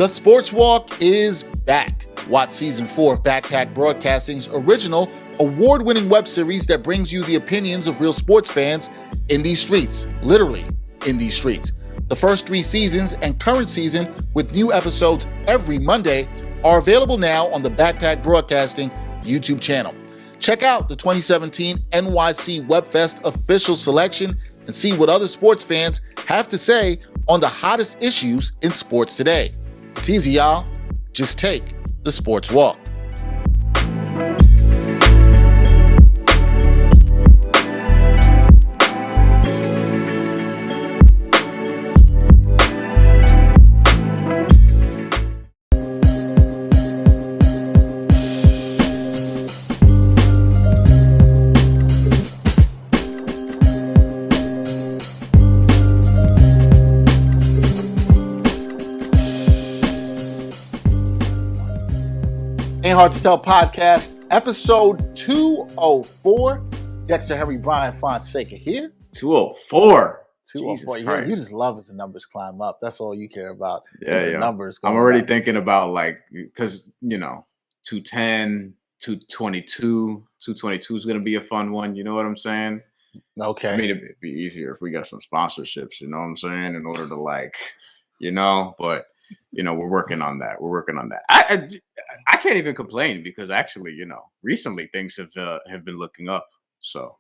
The Sports Walk is back. Watch season 4 of Backpack Broadcasting's original award-winning web series that brings you the opinions of real sports fans in these streets, literally in these streets. The first 3 seasons and current season with new episodes every Monday are available now on the Backpack Broadcasting YouTube channel. Check out the 2017 NYC WebFest official selection and see what other sports fans have to say on the hottest issues in sports today. It's easy, y'all. Just take the Sports Walk. Ain't Hard to Tell podcast, episode 204. Dexter Henry Brian Fonseca here. 204. 204. Yeah, you just love as the numbers climb up. That's all you care about. Yeah. The numbers. I'm already thinking about because 210, 222, 222 is gonna be a fun one. You know what I'm saying? Okay. I mean, it'd be easier if we got some sponsorships. You know what I'm saying? In order to but. We're working on that. I can't even complain because actually, recently things have been looking up. So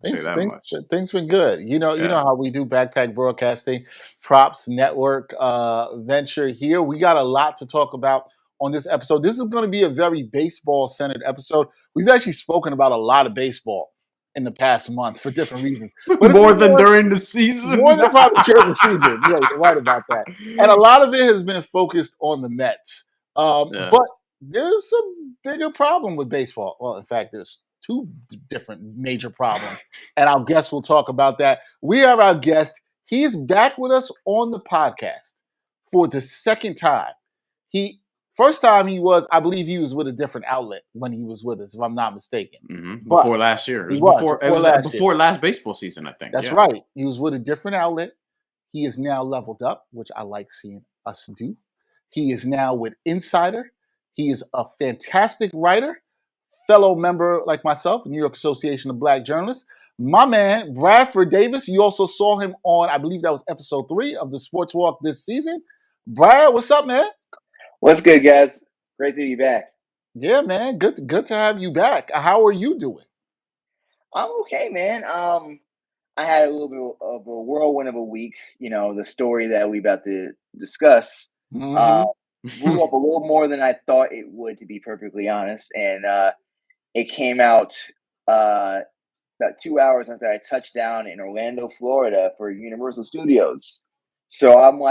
things been good. You know how we do Backpack Broadcasting, Props Network venture here. We got a lot to talk about on this episode. This is going to be a very baseball-centered episode. We've actually spoken about a lot of baseball in the past month for different reasons. But more than during the season. More than probably during the season. Yeah, you're right about that. And a lot of it has been focused on the Mets. But there's a bigger problem with baseball. Well, in fact, there's 2 different major problems. And our guest will talk about that. We have our guest. He's back with us on the podcast for the second time. First time I believe he was with a different outlet when he was with us, if I'm not mistaken. Mm-hmm. Before last year. It was before last baseball season, I think. That's right. He was with a different outlet. He is now leveled up, which I like seeing us do. He is now with Insider. He is a fantastic writer, fellow member like myself, New York Association of Black Journalists. My man, Bradford Davis. You also saw him on, I believe that was episode 3 of the Sports Walk this season. Brad, what's up, man? What's good, guys? Great to be back. Yeah, man. Good to have you back. How are you doing? I'm okay, man. I had a little bit of a whirlwind of a week. The story that we about to discuss blew up a little more than I thought it would, to be perfectly honest. And it came out about 2 hours after I touched down in Orlando, Florida for Universal Studios. So I'm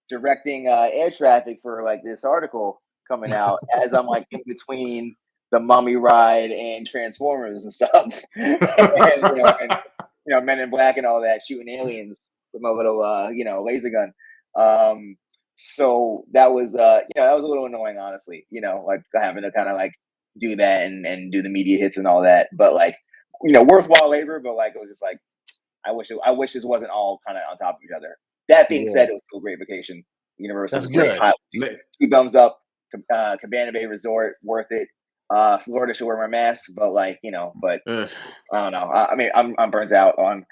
directing air traffic for this article coming out as I'm in between the Mummy ride and Transformers and stuff, and Men in Black and all that, shooting aliens with my little laser gun. So that was that was a little annoying, honestly. Having to kind of do that and do the media hits and all that, but worthwhile labor. But it was just I wish this wasn't all kind of on top of each other. That being said, it was still a great vacation. Universal was great. 2 thumbs up. Cabana Bay Resort, worth it. Florida should wear my mask, but I don't know. I mean, I'm burnt out on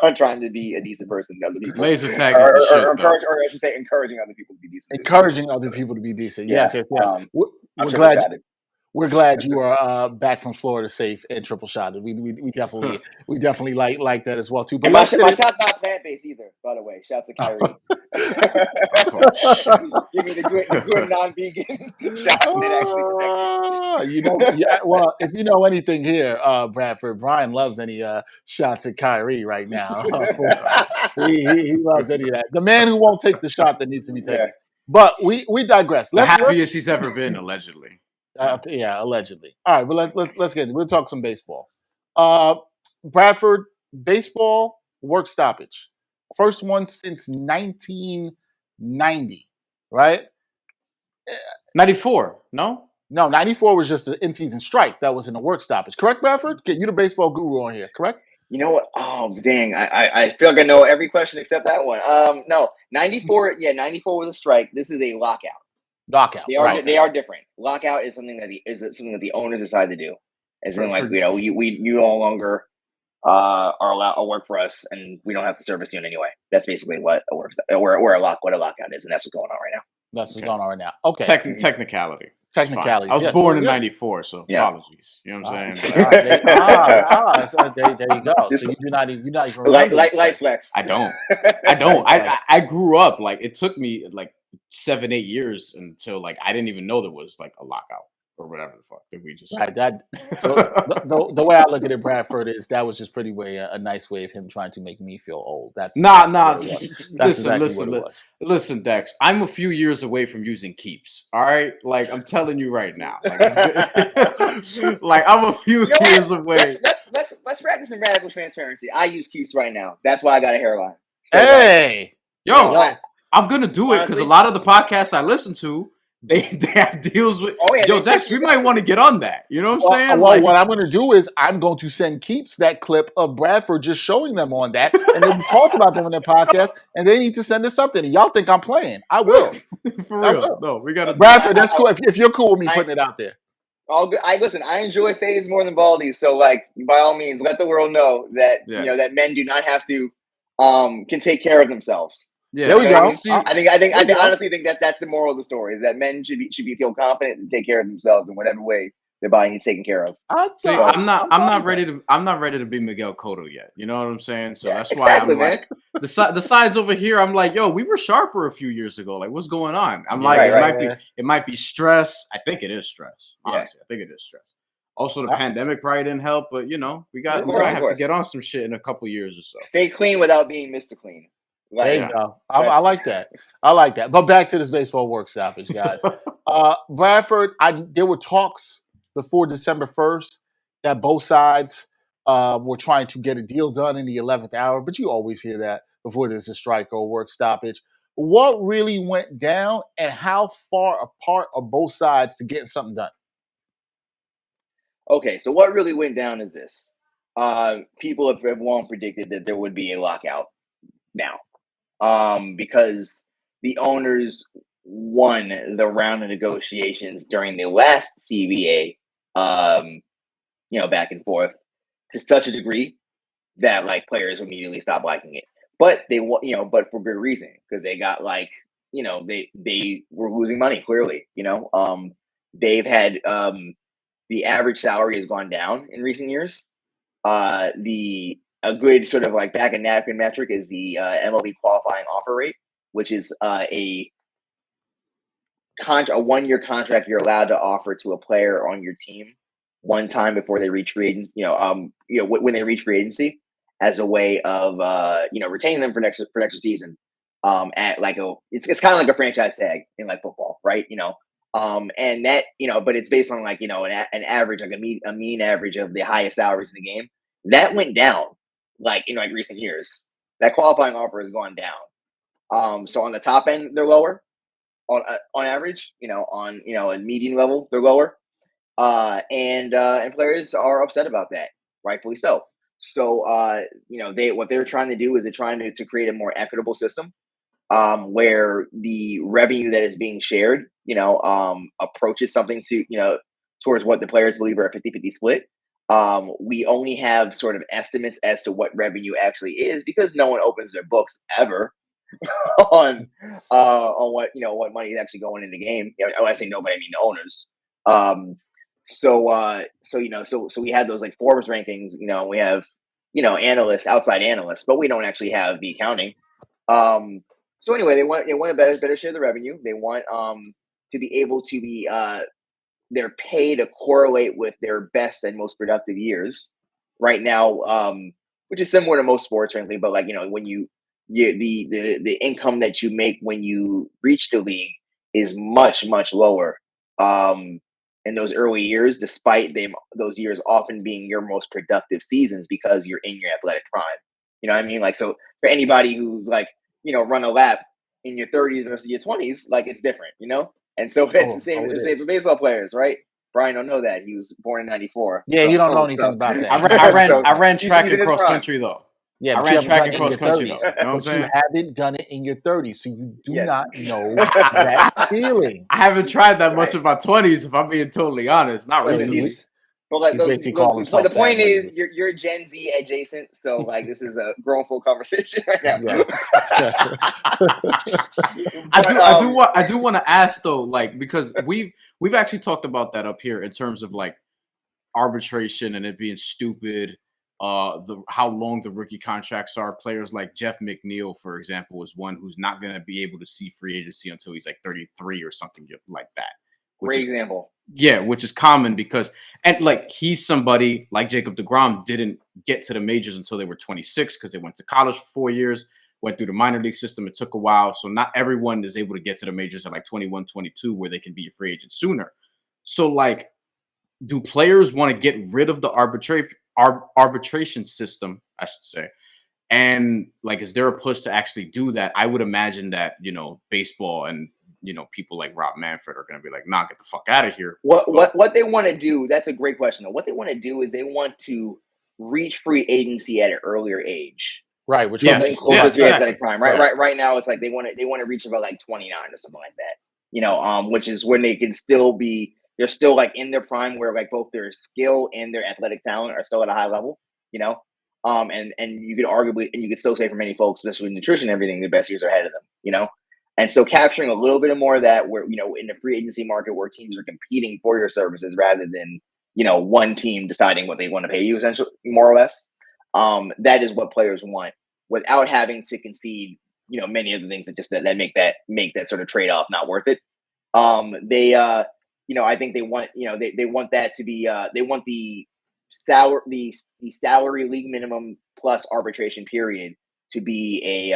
on trying to be a decent person to other people. Laser tag is the shit, or I should say, encouraging other people to be decent. Encouraging other people to be decent. Yes. We're glad you are back from Florida safe and triple shotted. We definitely like that as well too. But and my shot's not plant based either, by the way. Shouts to Kyrie. Give me the good non-vegan shot that actually protects you. Well, if you know anything here, Bradford, Brian loves any shots at Kyrie right now. he loves any of that. The man who won't take the shot that needs to be taken. Yeah. But we digress. The happiest he's ever been, allegedly. Allegedly. All right, but let's get it. We'll talk some baseball. Bradford, baseball work stoppage. First one since 1990, right? 94, no? No, 94 was just an in-season strike. That was in a work stoppage. Correct, Bradford? You're the baseball guru on here, correct? You know what? Oh, dang. I feel like I know every question except that one. No, 94. Yeah, 94 was a strike. This is a lockout. Lockout. They are different. Lockout is something that the owners decide to do. It's something like, you no longer are allowed to work for us, and we don't have to service you in any way. That's basically what it works. What a lockout is, and that's what's going on right now. That's what's going on right now. Okay. Technicality. Technicalities. I was born in '94, so apologies. You know what I'm saying? There you go. So you're not even light flex. I don't. I grew up like it took me like 7-8 years until like I didn't even know there was like a lockout or whatever the fuck that we just right. So the way I look at it, Bradford, is that was just pretty a nice way of him trying to make me feel old. That's exactly what it was. Listen, Dex, I'm a few years away from using Keeps. All right, like I'm telling you right now, like, like I'm a few years away. Let's practice some radical transparency. I use Keeps right now. That's why I got a hairline. So hey, I'm gonna do it because a lot of the podcasts I listen to, they have deals with. Dex, we might want to get on that. You know what I'm saying? Well, what I'm going to do is I'm going to send Keeps that clip of Bradford just showing them on that, and then we talk about them in their podcast, and they need to send us something. And y'all think I'm playing? I will. For real? No, we got to. Bradford, that's cool. If you're cool with me putting it out there. All good. Listen. I enjoy Faze more than Baldy, so like by all means, let the world know that that men do not have to can take care of themselves. Yeah, there we go. I honestly think that that's the moral of the story: is that men should feel confident and take care of themselves in whatever way their body needs taken care of. I'm not ready to be Miguel Cotto yet. You know what I'm saying? So that's why I'm like the sides over here. I'm like, yo, we were sharper a few years ago. Like, what's going on? I'm like, it might be stress. I think it is stress. Honestly, I think it is stress. Also, the pandemic probably didn't help, but we're gonna have to get on some shit in a couple years or so. Stay clean without being Mr. Clean. There you go. I like that. But back to this baseball work stoppage, guys. Bradford, there were talks before December 1st that both sides were trying to get a deal done in the 11th hour, but you always hear that before there's a strike or work stoppage. What really went down, and how far apart are both sides to getting something done? Okay, so what really went down is this. People have long predicted that there would be a lockout now. Because the owners won the round of negotiations during the last CBA, back and forth to such a degree that like players immediately stopped liking it. But but for good reason, because they got they were losing money clearly. They've had the average salary has gone down in recent years. A good sort of like back and napkin metric is the MLB qualifying offer rate, which is a 1-year contract you're allowed to offer to a player on your team one time before they reach free agency. When they reach free agency, as a way of retaining them for next season. At like it's kind of like a franchise tag in like football, right? And that but it's based on like an average, like a mean average of the highest salaries in the game. That went down. Like in like recent years, that qualifying offer has gone down. So on the top end, they're lower. On average, on a median level, they're lower. And players are upset about that, rightfully so. So what they're trying to do is they're trying to create a more equitable system, where the revenue that is being shared, approaches something towards what the players believe are a 50-50 split. We only have sort of estimates as to what revenue actually is because no one opens their books ever on what what money is actually going in the game. When I say nobody, I mean the owners. So we have those like Forbes rankings. We have analysts, outside analysts, but we don't actually have the accounting. So anyway, they want a better share of the revenue. They want to be able to be their pay to correlate with their best and most productive years right now, which is similar to most sports, frankly. But like, when the income that you make when you reach the league is much, much lower in those early years, despite those years often being your most productive seasons because you're in your athletic prime. You know what I mean? Like, so for anybody who's like, run a lap in your 30s versus your 20s, like it's different, And so it's the same for baseball players, right? Brian don't know that he was born in '94. Yeah, you don't know anything about that. I ran track he's and in his cross prime. country though. Yeah, I but you ran haven't track done and it in cross your country 30s. though. You know what I'm But you saying? haven't done it in your 30s, so you do Yes. not know that feeling. I haven't tried that much Right. in my 20s, if I'm being totally honest. Not So Listen, recently. but like he's basically calling himself the point fat is lazy. you're Gen Z adjacent, so like this is a grown folk conversation right now. Yeah. I do want to ask though, like, because we've actually talked about that up here in terms of like arbitration and it being stupid. How long the rookie contracts are. Players like Jeff McNeil, for example, is one who's not going to be able to see free agency until he's like 33 or something like that. Great example. Yeah, which is common because, and like he's somebody like Jacob deGrom didn't get to the majors until they were 26 because they went to college for 4 years, went through the minor league system. It took a while. So not everyone is able to get to the majors at like 21, 22 where they can be a free agent sooner. So like, do players want to get rid of the arbitration system, I should say? And like, is there a push to actually do that? I would imagine that, baseball and, people like Rob Manfred are going to be like, nah, get the fuck out of here. What they want to do, that's a great question. What they want to do is they want to reach free agency at an earlier age. Right, which something is closer to the athletic prime. Right. Right now it's like they want to reach about like 29 or something like that. Which is when they can still be, they're still like in their prime where like both their skill and their athletic talent are still at a high level, and you could arguably, and you could still say for many folks, especially with nutrition and everything, the best years are ahead of them. And so capturing a little bit more of that where, in the free agency market where teams are competing for your services rather than, one team deciding what they want to pay you, essentially, more or less. That is what players want without having to concede, many of the things that just that make that sort of trade-off not worth it. I think they want, they want that to be, they want the salary league minimum plus arbitration period to be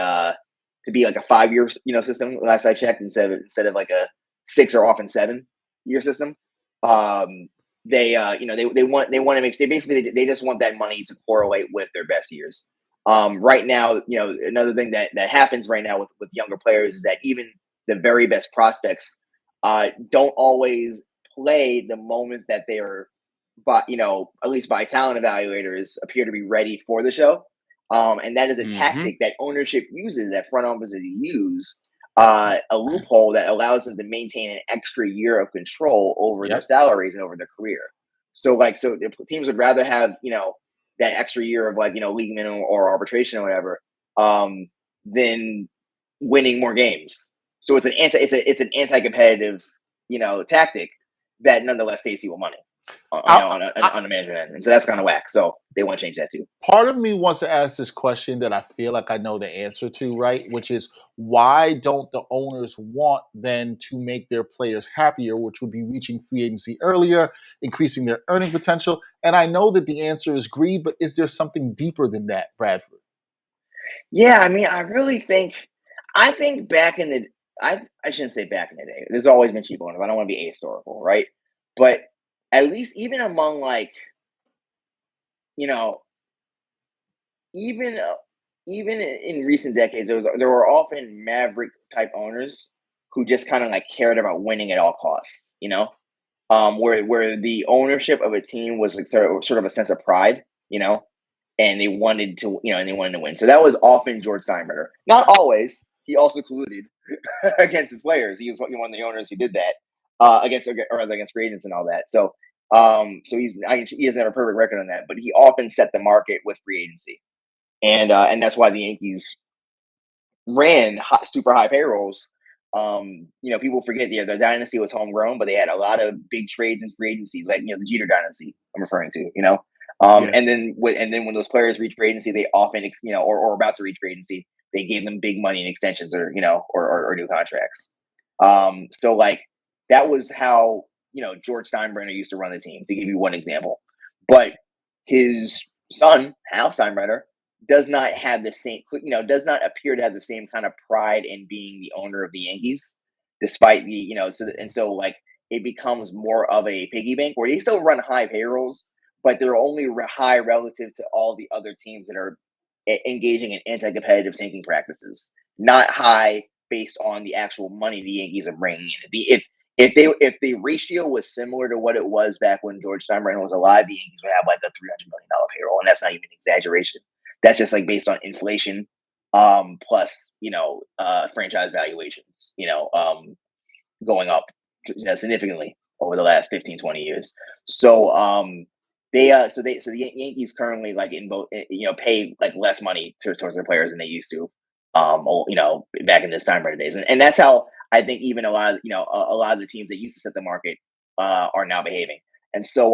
like a 5-year, system. Last I checked, instead of like a 6 or often 7-year system. They want to make, they just want that money to correlate with their best years. Right now, another thing that happens right now with younger players is that even the very best prospects don't always play the moment that they are, but at least by talent evaluators appear to be ready for the show. And that is a tactic that ownership uses, that front offices use, a loophole that allows them to maintain an extra year of control over their salaries and over their career. So the teams would rather have, that extra year of like, league minimum or arbitration or whatever, than winning more games. So it's an anti-competitive, tactic that nonetheless saves people money on the management end. And so that's kind of whack. So they want to change that too. Part of me wants to ask this question that I feel like I know the answer to, right? Which is, why don't the owners want then to make their players happier, which would be reaching free agency earlier, increasing their earning potential? And I know that the answer is greed, but is there something deeper than that, Bradford? Yeah, I mean, I think back in the, I shouldn't say back in the day. There's always been cheap owners. I don't want to be ahistorical, right? But at least even among like, even in recent decades, there were often maverick type owners who just kind of like cared about winning at all costs. Where the ownership of a team was like sort of a sense of pride, and they wanted to, win. So that was often George Steinbrenner. Not always. He also colluded against his players. He was one of the owners who did that against free agents and all that. So he doesn't have a perfect record on that, but he often set the market with free agency, and that's why the Yankees ran super high payrolls. People forget the dynasty was homegrown, but they had a lot of big trades and free agencies, like the Jeter dynasty I'm referring to. And then when those players reach free agency, they often or about to reach free agency, they gave them big money and extensions or new contracts. So like that was how George Steinbrenner used to run the team, to give you one example. But his son, Hal Steinbrenner, does not have the same, does not appear to have the same kind of pride in being the owner of the Yankees, despite the, so like it becomes more of a piggy bank where they still run high payrolls, but they're only high relative to all the other teams that are engaging in anti-competitive tanking practices, not high based on the actual money the Yankees are bringing in. if the ratio was similar to what it was back when George Steinbrenner was alive, the Yankees would have like a $300 million payroll, and that's not even an exaggeration. That's just like based on inflation, plus franchise valuations, going up significantly over the last 15, 20 years. So the Yankees currently like in both pay like less money towards their players than they used to, back in the Steinbrenner days, and that's how I think even a lot of the teams that used to set the market are now behaving. And so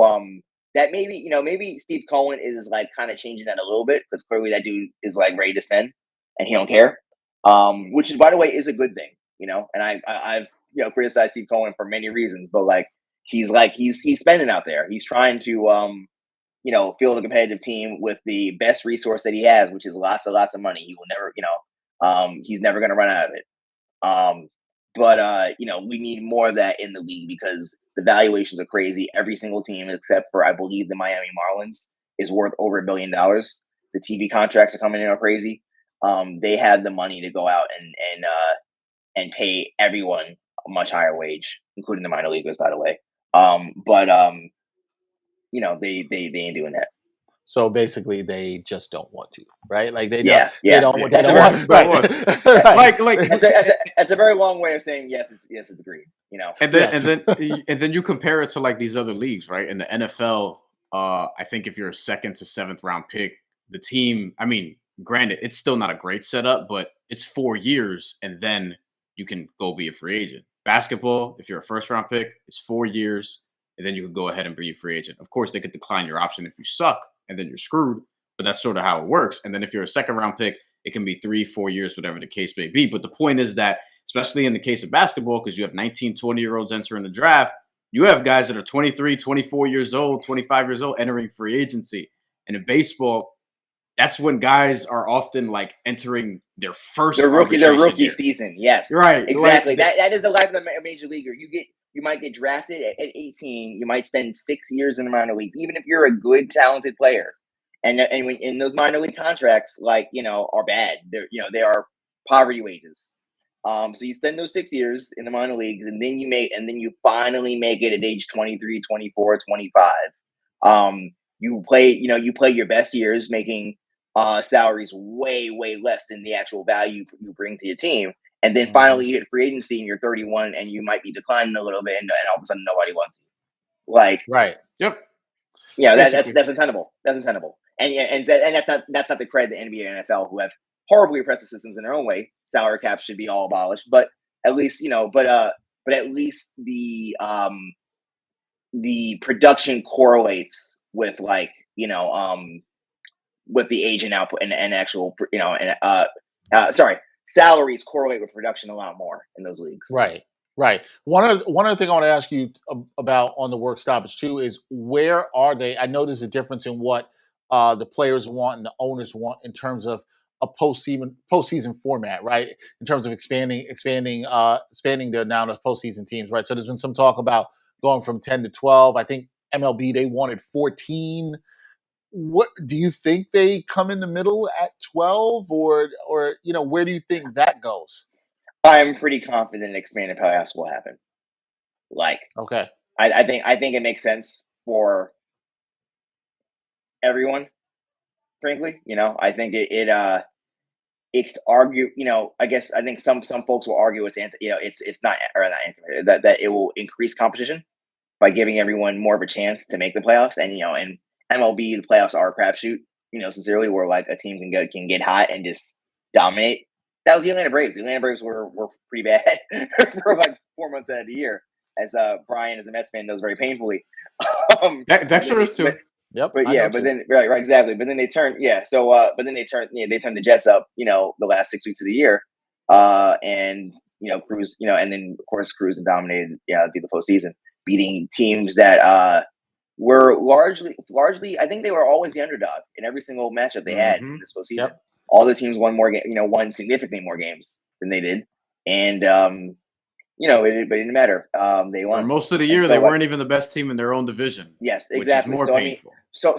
that maybe Steve Cohen is like kind of changing that a little bit, because clearly that dude is like ready to spend and he don't care, which is, by the way, is a good thing, and I've criticized Steve Cohen for many reasons, but like he's spending out there. He's trying to field a competitive team with the best resource that he has, which is lots of money. He will never, he's never going to run out of it. But we need more of that in the league, because the valuations are crazy. Every single team except for, I believe, the Miami Marlins is worth over $1 billion. The TV contracts are coming in are crazy. They have the money to go out and pay everyone a much higher wage, including the minor leaguers, by the way. But they ain't doing that. So basically, they just don't want to, right? Like they don't want. Right. Like that's a very long way of saying yes. It's agreed. And then you compare it to like these other leagues, right? In the NFL, I think if you're a 2nd to 7th round pick, the team. I mean, granted, it's still not a great setup, but it's 4 years, and then you can go be a free agent. Basketball, if you're a 1st round pick, it's 4 years, and then you can go ahead and be a free agent. Of course, they could decline your option if you suck, and then you're screwed. But that's sort of how it works. And then if you're a 2nd round pick, it can be 3, 4 years, whatever the case may be. But the point is that, especially in the case of basketball, because you have 19, 20-year-olds entering the draft, you have guys that are 23, 24 years old, 25 years old entering free agency. And in baseball, that's when guys are often like entering their first rookie season. Yes, right, exactly. Like, that is the life of a major leaguer. You might get drafted at 18. You might spend 6 years in the minor leagues, even if you're a good, talented player. And in those minor league contracts, are bad. They are poverty wages. So you spend those 6 years in the minor leagues, and then you finally make it at age 23, 24, 25. You play your best years, making salaries way, way less than the actual value you bring to your team. And then finally you hit free agency and you're 31 and you might be declining a little bit, and all of a sudden nobody wants you. Right. Yep. That's untenable. That's untenable. And that's not the credit to NBA and NFL, who have horribly oppressive systems in their own way. Salary cap should be all abolished, but at least at least the production correlates with with the agent output and actual salaries correlate with production a lot more in those leagues. Right. One other thing I want to ask you about on the work stoppage too is, where are they? I know there's a difference in what the players want and the owners want in terms of a postseason format, right? In terms of expanding the amount of postseason teams, right? So there's been some talk about going from 10 to 12. I think MLB, they wanted 14. What do you think, they come in the middle at 12, or where do you think that goes? I'm pretty confident expanded playoffs will happen. Okay, I think it makes sense for everyone. Frankly, I think it's argue. I guess I think some folks will argue it's not that it will increase competition by giving everyone more of a chance to make the playoffs, and MLB, the playoffs are a crapshoot. Sincerely, where like a team can get hot and just dominate. That was the Atlanta Braves. The Atlanta Braves were pretty bad for like 4 months out of the year, as Brian, as a Mets fan, knows very painfully. Dexter is too. Yep. But then right, exactly. But then they turned, they turned the Jets up, the last 6 weeks of the year, and Cruz, and then of course Cruz dominated, through the postseason, beating teams that were largely. I think they were always the underdog in every single matchup they had in this postseason. Yep. All the teams won more won significantly more games than they did, and but it didn't matter. They won. For most of the year, they weren't even the best team in their own division. Yes, exactly. Which is more painful. So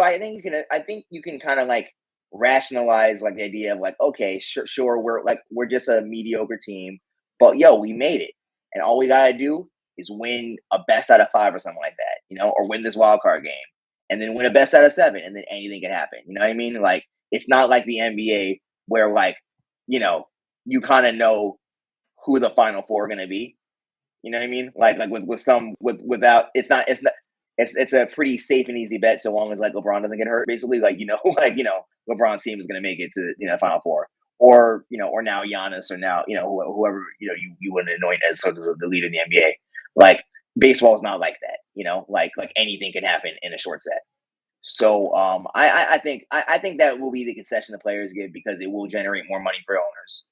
I think you can kind of like rationalize like the idea of like, okay, sure, we're just a mediocre team, but we made it, and all we gotta do is win a best out of 5 or something like that, or win this wild card game and then win a best out of 7 and then anything can happen. You know what I mean? Like, it's not like the NBA where you kind of know who the final 4 are going to be. You know what I mean? Like without it's a pretty safe and easy bet so long as LeBron doesn't get hurt. Basically, LeBron's team is going to make it to Final 4, or now Giannis, or now whoever you would anoint as sort of the leader in the NBA. Like, baseball is not like that. Like anything can happen in a short set. So I think that will be the concession the players give, because it will generate more money for owners.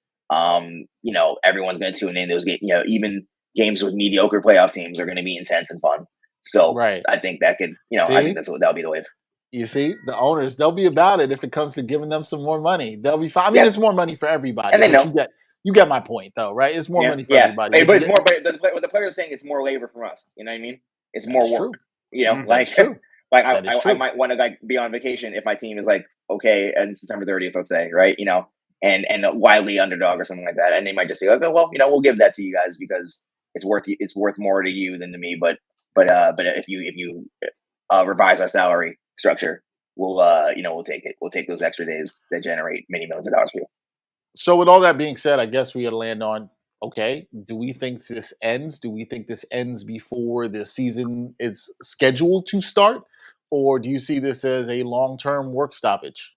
Everyone's going to tune in. Those games, even games with mediocre playoff teams are going to be intense and fun. So right. I think that could, I think that'll be the wave. You see, the owners, they'll be about it if it comes to giving them some more money. They'll be fine. I mean, it's more money for everybody. And they know. You get my point, though, right? It's more money for everybody. But it's more. But what the players are saying, it's more labor from us. You know what I mean? It's more work. True. Like I might want to be on vacation if my team is okay on September 30th, let's say, right? And a wildly underdog or something like that, and they might just say, okay, well, we'll give that to you guys because it's worth more to you than to me. But if you revise our salary structure, we'll take it. We'll take those extra days that generate many millions of dollars for you. So with all that being said, I guess we got to land on, okay, do we think this ends? Do we think this ends before the season is scheduled to start? Or do you see this as a long-term work stoppage?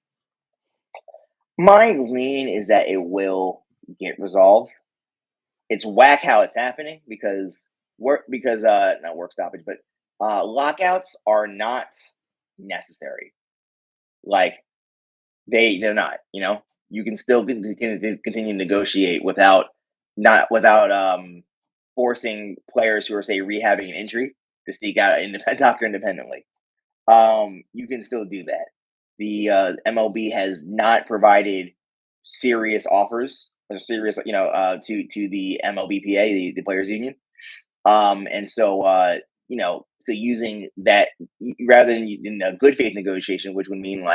My lean is that it will get resolved. It's whack how it's happening because not work stoppage, but lockouts are not necessary. Like, they're not. You can still continue to negotiate without forcing players who are, say, rehabbing an injury to seek out a doctor independently. You can still do that. The MLB has not provided serious offers or serious, to the MLBPA, the players union. And so, so using that rather than in a good faith negotiation, which would mean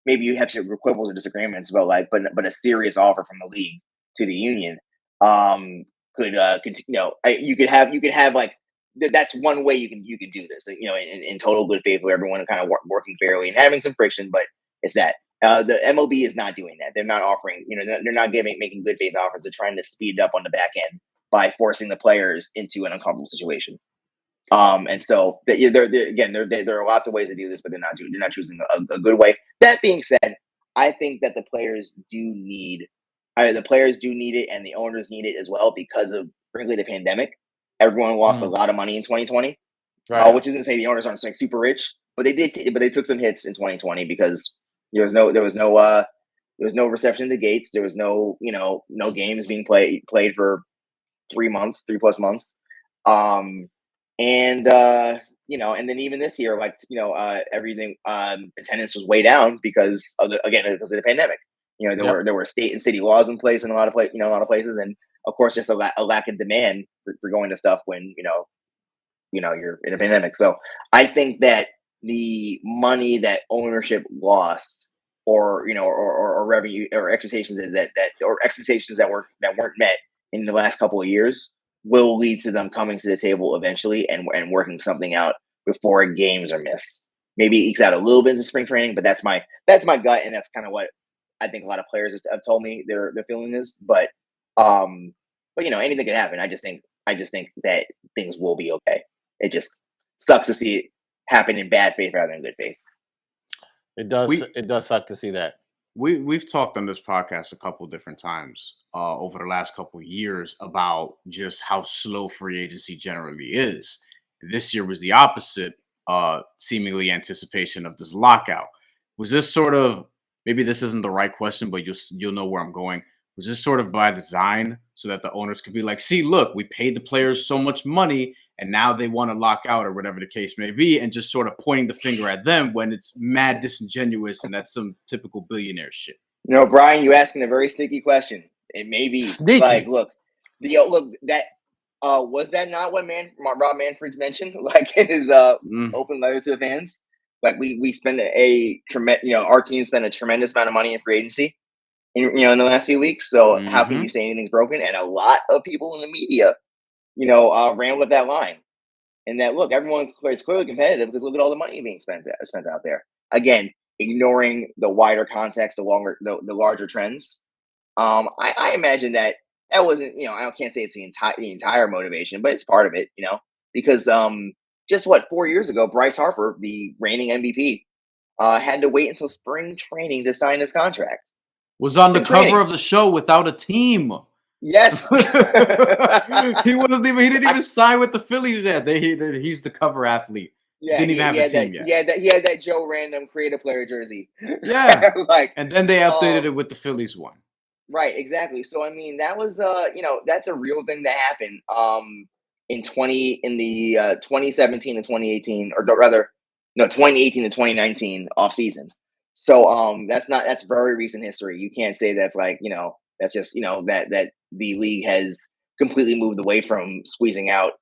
maybe you have some quibbles or disagreements about but a serious offer from the league to the union, could you could have that's one way you can do this, in total good faith, where everyone kind of working fairly and having some friction, but it's that the MLB is not doing that. They're not offering, they're not making good faith offers. They're trying to speed it up on the back end by forcing the players into an uncomfortable situation. And so there are lots of ways to do this, but they're not choosing a good way. That being said, I think that the players do need it, and the owners need it as well, because of, frankly, the pandemic. Everyone lost a lot of money in 2020, right. Which isn't to say the owners aren't super rich, but they did. But they took some hits in 2020 because there was no reception to the gates. There was no games being played for 3+ months. And then even this year, everything, attendance was way down because of the pandemic. There were state and city laws in place in a lot of places, and of course, just a lack of demand for going to stuff when you're in a pandemic. So I think that the money that ownership lost, or revenue, or expectations that weren't met in the last couple of years, will lead to them coming to the table eventually and working something out before games are missed. Maybe it ekes out a little bit into spring training, but that's my gut, and that's kind of what I think a lot of players have told me they're feeling this. But anything can happen. I just think that things will be okay. It just sucks to see it happen in bad faith rather than good faith. It does. It does suck to see that. We've talked on this podcast a couple different times over the last couple of years about just how slow free agency generally is. This year was the opposite, seemingly anticipation of this lockout. Was this sort of, maybe this isn't the right question, but you'll know where I'm going. Was this sort of by design so that the owners could be like, see, look, we paid the players so much money and now they want to lock out, or whatever the case may be, and just sort of pointing the finger at them when it's mad disingenuous and that's some typical billionaire shit? Brian, you asking a very sneaky question. It may be sneaky. Look, that was that not what Rob Manfred's mentioned, in his open letter to the fans? We spend our team spent a tremendous amount of money in free agency in the last few weeks. So how can you say anything's broken? And a lot of people in the media ran with that line. And that, look, everyone is clearly competitive because look at all the money being spent out there. Again, ignoring the wider context, the larger trends. I imagine that wasn't, I can't say it's the entire motivation, but it's part of it, because just 4 years ago, Bryce Harper, the reigning MVP, had to wait until spring training to sign his contract. Was on the cover of the show without a team. Yes. He didn't even sign with the Phillies yet. He's the cover athlete. Yeah, didn't even have a team yet. He had that Joe Random creative player jersey. Yeah. And then they updated it with the Phillies one. Right, exactly. So I mean, that was that's a real thing that happened in 2017 and 2018, or rather, no, 2018 to 2019 off season. So that's very recent history. You can't say that's that's just that the league has completely moved away from squeezing out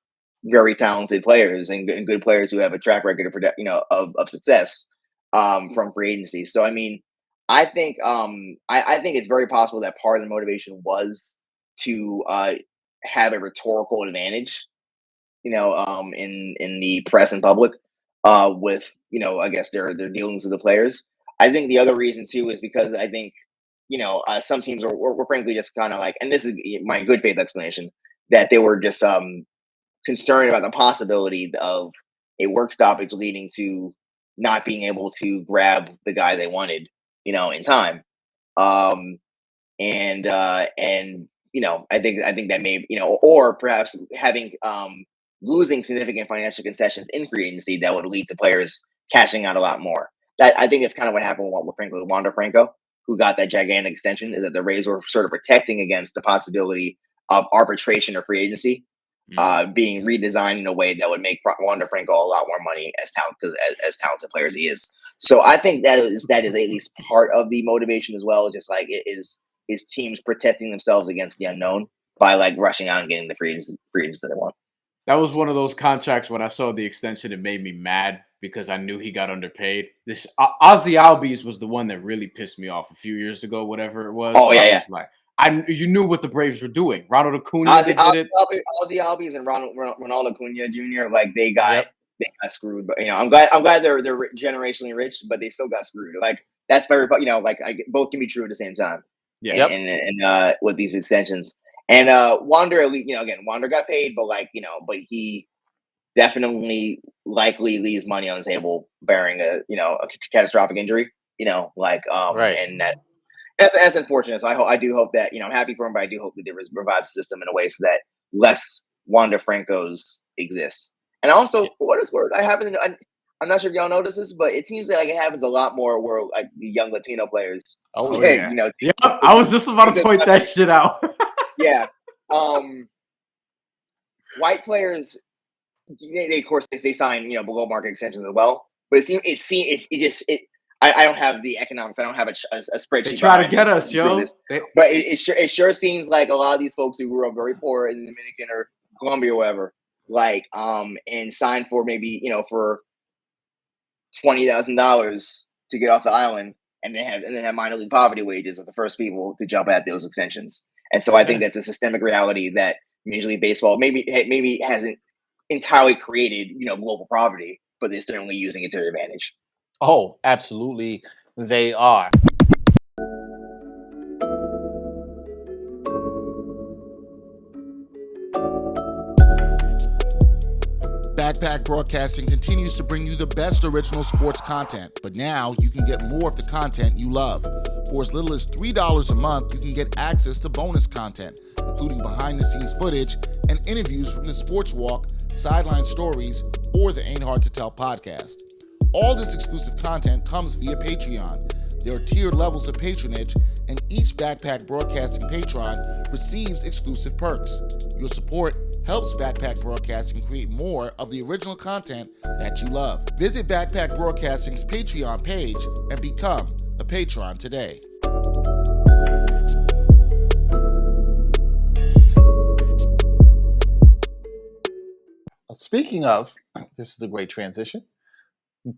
very talented players and good players who have a track record of success from free agency. So I mean, I think I think it's very possible that part of the motivation was to have a rhetorical advantage, in the press and public, with I guess their dealings with the players. I think the other reason too is because I think some teams were frankly just kind of and this is my good faith explanation, that they were just concerned about the possibility of a work stoppage leading to not being able to grab the guy they wanted, in time. And I think that may, or perhaps having losing significant financial concessions in free agency that would lead to players cashing out a lot more. That, I think it's kind of what happened with Wander Franco, who got that gigantic extension, is that the Rays were sort of protecting against the possibility of arbitration or free agency being redesigned in a way that would make Wander Franco a lot more money as talented player as he is. So I think that is at least part of the motivation as well. Just it is teams protecting themselves against the unknown by rushing out and getting the free agents that they want. That was one of those contracts. When I saw the extension, it made me mad because I knew he got underpaid. This Ozzy Albies was the one that really pissed me off a few years ago, whatever it was. Oh yeah, you knew what the Braves were doing. Ronald Acuna Ozzy Albies and Ronald Acuna Jr. They got screwed. But I'm glad they're generationally rich, but they still got screwed. That's very both can be true at the same time. Yeah. And with these extensions. And Wander, Wander got paid, but but he definitely likely leaves money on the table bearing a catastrophic injury. Right. And that's unfortunate. So I do hope that I'm happy for him, but I do hope that they revise the system in a way so that less Wander Francos exists. And also, for what it's worth, I'm not sure if y'all notice this, but it seems it happens a lot more where the young Latino players. Oh yeah. I was just about to point that shit out. Yeah. White players, they of course they sign below market extensions as well, but I don't have the economics. I don't have a spreadsheet. They try to get us, yo. But it sure seems like a lot of these folks who grew up very poor in the Dominican or Colombia or whatever, and signed for maybe for $20,000 to get off the island, and then have minor league poverty wages, are the first people to jump at those extensions. And so I think that's a systemic reality that Major League Baseball maybe hasn't entirely created, global poverty, but they're certainly using it to their advantage. Oh, absolutely, they are. Backpack Broadcasting continues to bring you the best original sports content, but now you can get more of the content you love. For as little as $3 a month, you can get access to bonus content, including behind-the-scenes footage and interviews from the Sports Walk, Sideline Stories, or the Ain't Hard to Tell podcast. All this exclusive content comes via Patreon. There are tiered levels of patronage, and each Backpack Broadcasting patron receives exclusive perks. Your support helps Backpack Broadcasting create more of the original content that you love. Visit Backpack Broadcasting's Patreon page and become a patron today. Speaking of, this is a great transition.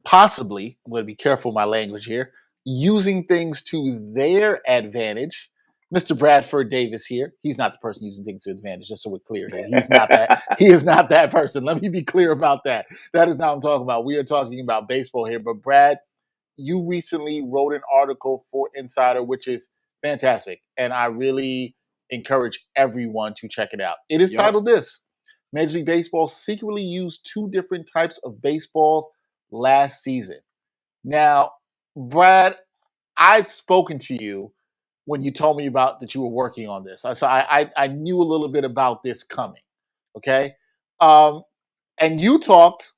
Possibly, I'm going to be careful with my language here, using things to their advantage. Mr. Bradford Davis here. He's not the person using things to advantage, just so we're clear here. He's not that. He is not that person. Let me be clear about that. That is not what I'm talking about. We are talking about baseball here. But Brad, you recently wrote an article for Insider, which is fantastic. And I really encourage everyone to check it out. It is titled this: Major League Baseball secretly used two different types of baseballs last season. Now, Brad, I'd spoken to you when you told me about that you were working on this. So I knew a little bit about this coming. Okay. And you talked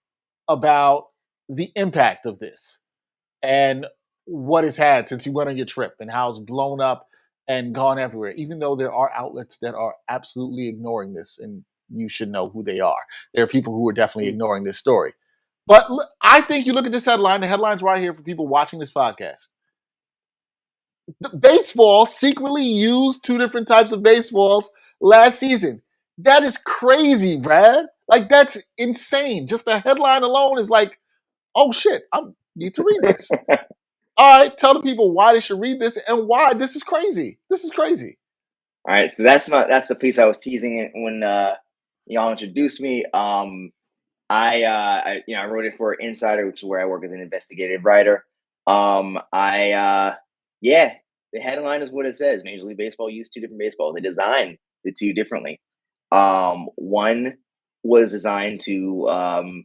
about the impact of this and what it's had since you went on your trip and how it's blown up and gone everywhere, even though there are outlets that are absolutely ignoring this, and you should know who they are. There are people who are definitely ignoring this story. But I think you look at this headline, the headline's right here for people watching this podcast. Baseball secretly used two different types of baseballs last season. That is crazy, Brad. Like, that's insane. Just the headline alone is like, oh shit, I need to read this. All right, tell the people why they should read this and why this is crazy. This is crazy. All right, so that's the piece I was teasing when y'all introduced me. I wrote it for Insider, which is where I work as an investigative writer. The headline is what it says. Major League Baseball used two different baseballs. They designed the two differently. One was designed to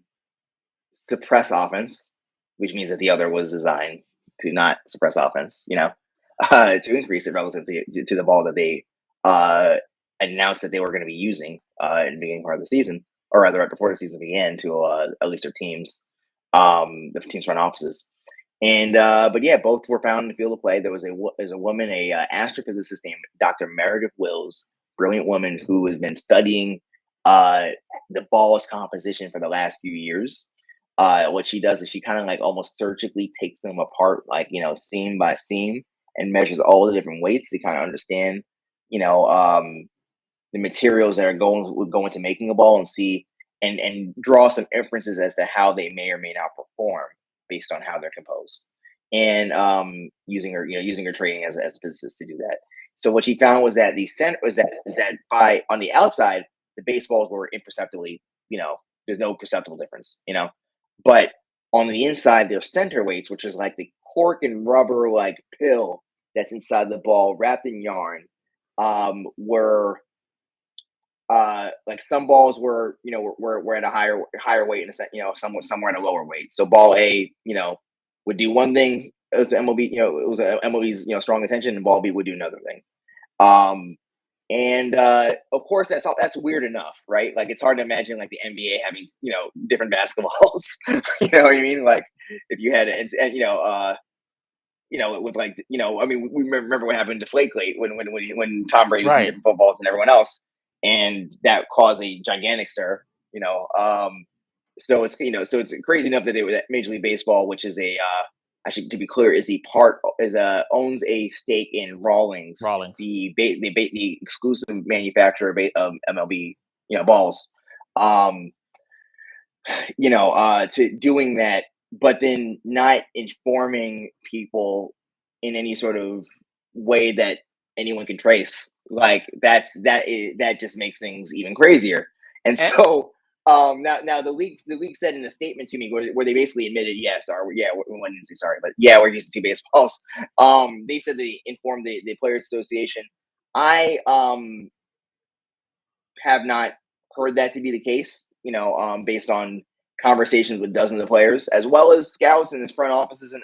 suppress offense, which means that the other was designed to not suppress offense, to increase it relative to the ball that they announced that they were going to be using in the beginning part of the season, or rather before the season began, to at least their teams, the teams' front offices. And but yeah, both were found in the field of play. There's a woman, a astrophysicist named Dr. Meredith Wills, brilliant woman who has been studying the ball's composition for the last few years. What she does is she kind of like almost surgically takes them apart, like, seam by seam, and measures all the different weights to kind of understand, the materials that are going into making a ball, and see and draw some inferences as to how they may or may not perform based on how they're composed. And using her training as a physicist to do that. So what she found was that that by on the outside, the baseballs were imperceptibly, there's no perceptible difference, but on the inside, their center weights, which is like the cork and rubber like pill that's inside the ball wrapped in yarn, were like some balls were at a higher weight, and somewhere at a lower weight. So ball A, would do one thing. It was MLB, it was MLB's strong attention, and ball B would do another thing. And of course, that's weird enough, right? Like, it's hard to imagine like the NBA having different basketballs. You know what I mean? Like, if you had with like I mean, we remember what happened to Flake-Late when Tom Brady was in different footballs than everyone else, and that caused a gigantic stir. So it's crazy enough that Major League Baseball, which is to be clear, owns a stake in Rawlings, the exclusive manufacturer of MLB balls, to doing that, but then not informing people in any sort of way that anyone can trace. Like, that just makes things even crazier. And so now the league said in a statement to me where they basically admitted, we didn't say sorry, but yeah, we're using two baseballs. They said they informed the Players Association. I have not heard that to be the case, based on conversations with dozens of players, as well as scouts and his front offices and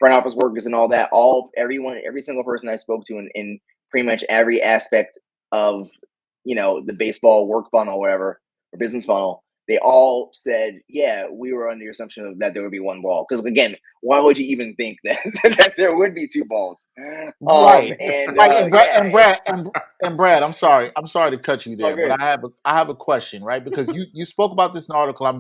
front office workers and all that. Every single person I spoke to in pretty much every aspect of the baseball work funnel, whatever, or business funnel, they all said, yeah, we were under the assumption that there would be one ball. Because again, why would you even think that there would be two balls? Right. And Brad, I'm sorry to cut you there, but I have a question, right? Because you spoke about this in an article.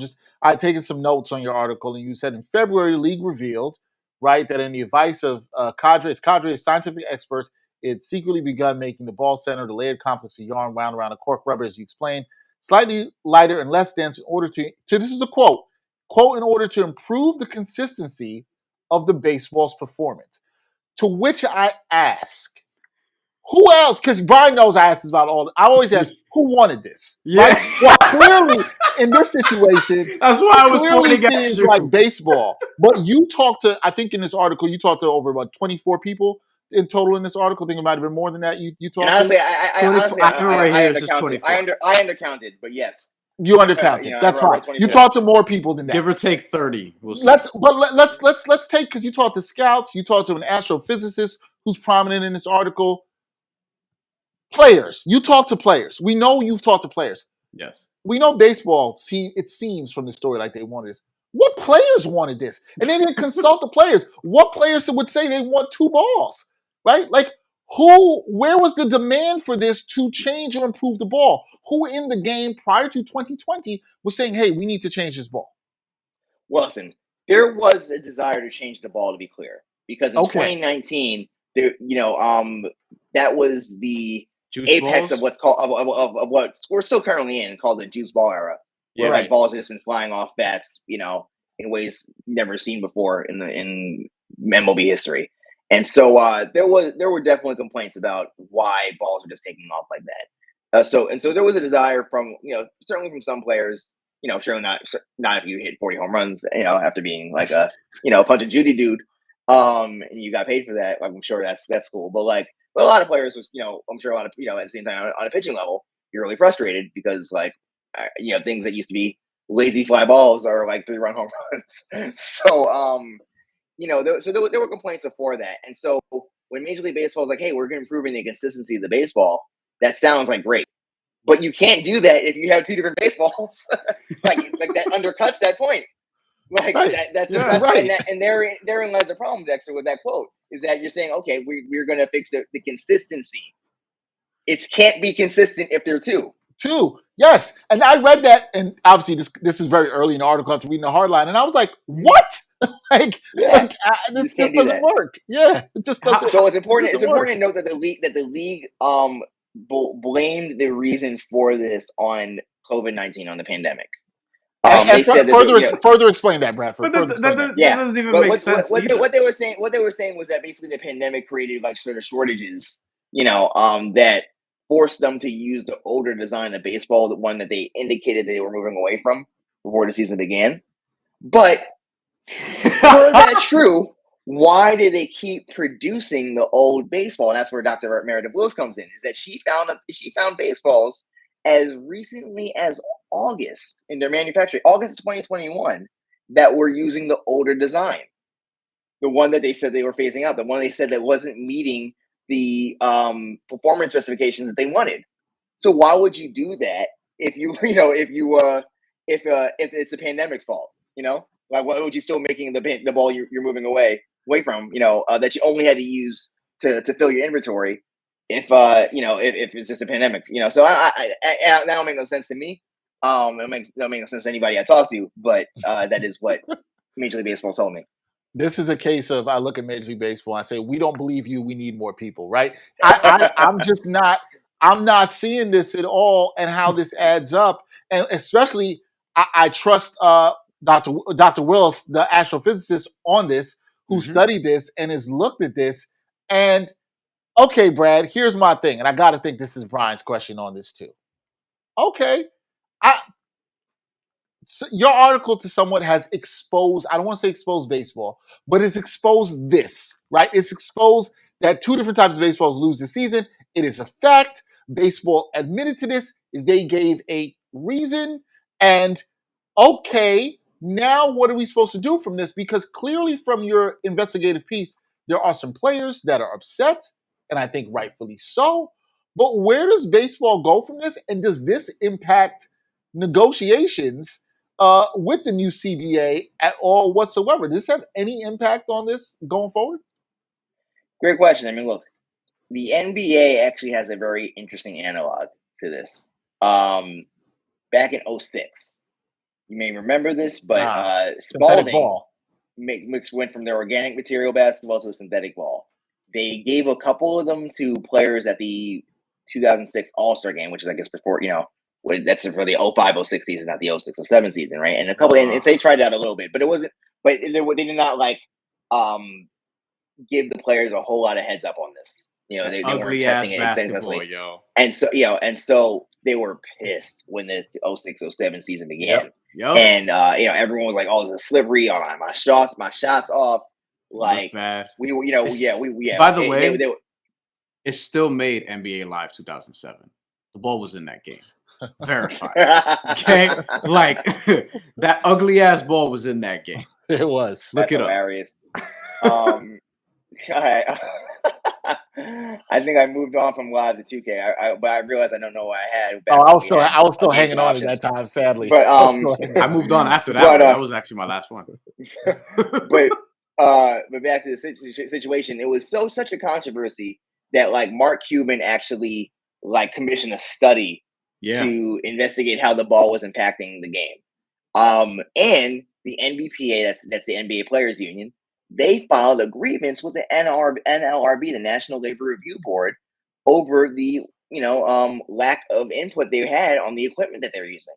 I taken some notes on your article, and you said in February the league revealed, right, that in the advice of cadre of scientific experts, it secretly begun making the ball center, the layered complex of yarn wound around a cork rubber, as you explained, slightly lighter and less dense in order to this is a quote, in order to improve the consistency of the baseball's performance. To which I ask, Who else? Because Brian knows I ask this about all. I always ask, who wanted this? Yeah. Right? Well, clearly in this situation, that's why I was clearly pointing at seems you. like baseball. But you talked to, I think in this article, you talked to over about 24 people in total in this article. I think it might have been more than that. You talked And honestly, to. I have it right here. It's just undercounted. 24. I undercounted, but yes. You undercounted. That's fine. You talked to more people than that. Give or take 30. We'll see. Let's take, because you talked to scouts, you talked to an astrophysicist who's prominent in this article. Players. You talk to players. We know you've talked to players. Yes. We know baseball, it seems from the story like they wanted this. What players wanted this? And they didn't consult the players. What players would say they want 2 balls? Right? Like, where was the demand for this to change or improve the ball? Who in the game prior to 2020 was saying, hey, we need to change this ball? Well, listen, there was a desire to change the ball, to be clear, because in 2019, there, that was the Juice apex balls? of what's called of what we're still currently in, called the juice ball era, where like balls have just been flying off bats, in ways never seen before in MLB history. And so there were definitely complaints about why balls were just taking off like that. So there was a desire from certainly from some players. Surely not if you hit 40 home runs, after being like a punch and Judy dude, and you got paid for that. I'm sure that's cool. But a lot of players was, I'm sure a lot of, at the same time on a pitching level, you're really frustrated because things that used to be lazy fly balls are like 3-run home runs. So, there were complaints before that. And so when Major League Baseball is like, hey, we're going to improve the consistency of the baseball, that sounds like great. But you can't do that if you have 2 different baseballs. like that undercuts that point. And therein lies the problem, Dexter, with that quote, is that you're saying, okay, we're going to fix the consistency. It can't be consistent if they're 2. 2, yes. And I read that, and obviously this is very early in the article after reading the hardline, and I was like, what? This doesn't work. Yeah, it just doesn't. So it's important. It's important to note that the league blamed the reason for this on COVID-19, on the pandemic. They said further explain that, Bradford. That doesn't even make sense. What they were saying was that basically the pandemic created sort of shortages, that forced them to use the older design of baseball, the one that they indicated they were moving away from before the season began. But were that true, why did they keep producing the old baseball? And that's where Dr. Meredith Wills comes in, is that she found baseballs as recently as August in their manufacturing, August of 2021, that were using the older design. The one that they said they were phasing out, the one they said that wasn't meeting the performance specifications that they wanted. So why would you do that if it's the pandemic's fault? Why would you still making the ball you're moving away from, that you only had to use to fill your inventory if it's just a pandemic, so that don't make no sense to me. It makes no sense to anybody I talk to, but that is what Major League Baseball told me. This is a case of, I look at Major League Baseball and I say, we don't believe you. We need more people, right? I'm not seeing this at all and how this adds up. And especially, I trust Dr. Wills, the astrophysicist on this, who studied this and has looked at this. And okay, Brad, here's my thing. And I got to think this is Brian's question on this too. Okay. Your article to somewhat has exposed, I don't want to say exposed baseball, but it's exposed this, right? It's exposed that 2 different types of baseballs lose this season. It is a fact. Baseball admitted to this. They gave a reason. And okay, now what are we supposed to do from this? Because clearly from your investigative piece, there are some players that are upset, and I think rightfully so. But where does baseball go from this? And does this impact negotiations with the new CBA at all whatsoever? Does this have any impact on this going forward? Great question. I mean, look, the NBA actually has a very interesting analog to this. Back in 2006, you may remember this, but Spalding went from their organic material basketball to a synthetic ball. They gave a couple of them to players at the 2006 All-Star game, which is, I guess, before, that's for the 05-06 season, not the 06-07 season, right? And a couple, and they tried out a little bit, but it wasn't. But they did not give the players a whole lot of heads up on this. You know, they weren't ugly testing ass it basketball, extensively. yo. And so they were pissed when the 06-07 season began. Yep. And everyone was like, "Oh, this is slippery. Oh, my shots off." Like bad. we were, By the way, it still made NBA Live 2007. The ball was in that game. Verified. Okay, like that ugly ass ball was in that game. It was. That's hilarious. I think I moved on from Live to 2K. But I realized I don't know what I had. I was still hanging on at that time, sadly. But I moved on after that. But, that was actually my last one. but back to the situation, it was such a controversy that like Mark Cuban actually like commissioned a study to investigate how the ball was impacting the game. And the NBPA, that's the NBA Players Union, they filed a grievance with the NLRB, the National Labor Review Board, over the lack of input they had on the equipment that they're using.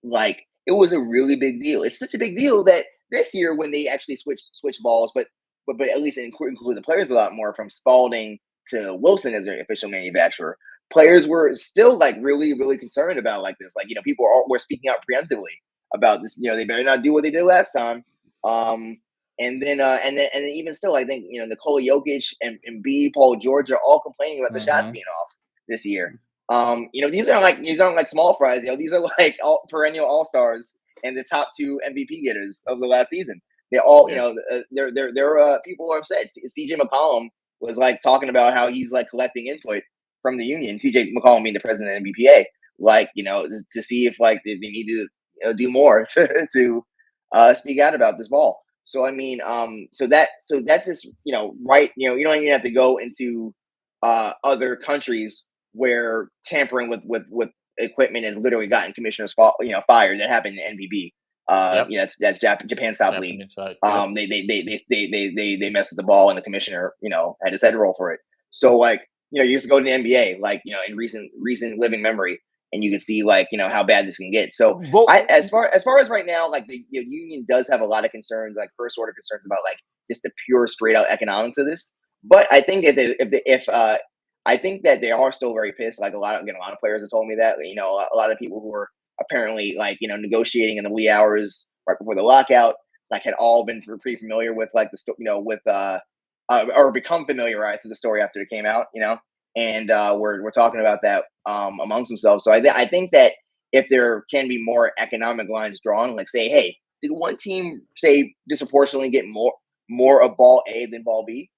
Like, it was a really big deal. It's such a big deal that this year, when they actually switch balls, but at least include the players a lot more, from Spalding to Wilson as their official manufacturer, players were still like really, really concerned about like this. Like, people were speaking out preemptively about this. They better not do what they did last time. And then even still, I think Nikola Jokic and Embiid, Paul George are all complaining about the shots being off this year. These aren't like small fries. These are like perennial all-stars and the top 2 MVP getters of the last season. They're all, they're people are upset. CJ McCollum was like talking about how he's like collecting input from the union. CJ McCollum being the president of NBA, like to see if like they need to do more to speak out about this ball. So I mean, so that's just right. You don't even have to go into other countries where tampering with equipment has literally gotten commissioners fired. That happened in NBB. That's Japan's top league. They messed with the ball, and the commissioner had his head roll for it. So like you just go to the NBA, like in recent living memory, and you can see like how bad this can get. So as far as right now, like the union does have a lot of concerns, like first order concerns about like just the pure straight out economics of this. But I think that I think that they are still very pissed. Like a lot of players have told me that a lot of people who were apparently like negotiating in the wee hours right before the lockout, like had all been pretty familiar with like the or become familiarized with the story after it came out, and we're talking about that amongst themselves. So I think that if there can be more economic lines drawn, like say, hey, did one team say disproportionately get more of ball A than ball B?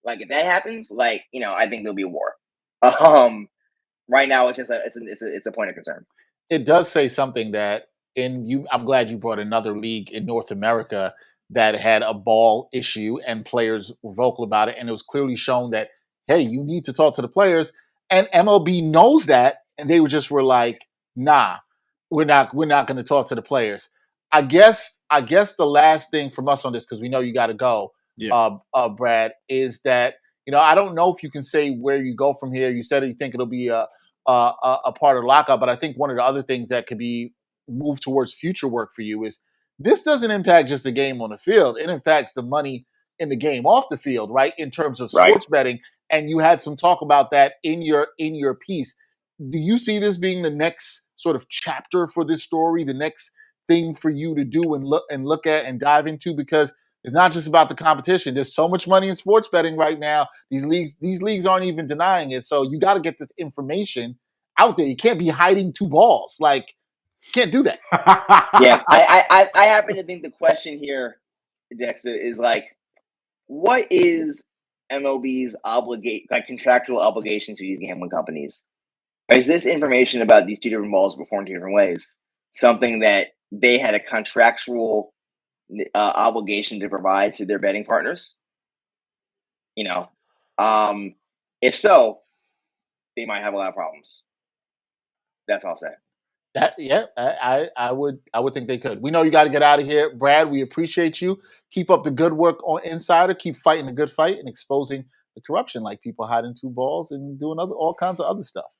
Like if that happens, like I think there'll be a war. Right now it's just it's a point of concern. It does say something that I'm glad you brought another league in North America that had a ball issue and players were vocal about it, and it was clearly shown that, hey, you need to talk to the players, and MLB knows that, and they were like, nah, we're not going to talk to the players. I guess the last thing from us on this, because we know you got to go, Brad, is that I don't know if you can say where you go from here. You said you think it'll be a part of lockout, but I think one of the other things that could be moved towards future work for you is this doesn't impact just the game on the field. It impacts the money in the game off the field, right? In terms of sports betting. And you had some talk about that in your piece. Do you see this being the next sort of chapter for this story, the next thing for you to do and look at and dive into? Because it's not just about the competition. There's so much money in sports betting right now. These leagues aren't even denying it. So you got to get this information out there. You can't be hiding 2 balls. Like, you can't do that. Yeah, I happen to think the question here, Dexter, is like, what is MLB's contractual obligation to these gambling companies? Is this information about these 2 different balls performed 2 different ways something that they had a contractual obligation to provide to their betting partners? If so, they might have a lot of problems. That's all said. I would think they could. We know you got to get out of here, Brad. We appreciate you. Keep up the good work on Insider. Keep fighting the good fight and exposing the corruption, like people hiding 2 balls and doing all kinds of other stuff.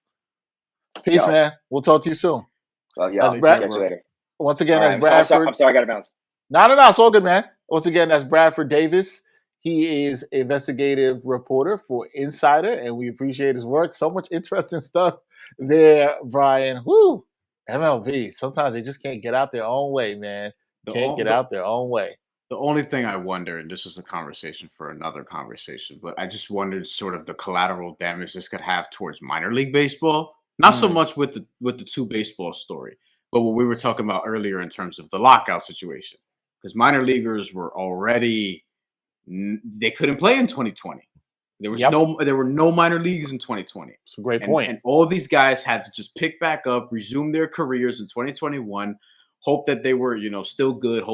Peace, man. We'll talk to you soon. Well, catch you later. Once again, that's Bradford. I'm sorry, I got to bounce. No, it's all good, man. Once again, that's Bradford Davis. He is investigative reporter for Insider, and we appreciate his work. So much interesting stuff there, Brian. Woo! MLB. Sometimes they just can't get out their own way, man. Can't get out their own way. The only thing I wonder, and this is a conversation for another conversation, but I just wondered sort of the collateral damage this could have towards minor league baseball. Not so much with the two baseball story, but what we were talking about earlier in terms of the lockout situation, because minor leaguers were already they couldn't play in 2020. There were no minor leagues in 2020. It's a great point. And all these guys had to just pick back up, resume their careers in 2021. Hope that they were, still good.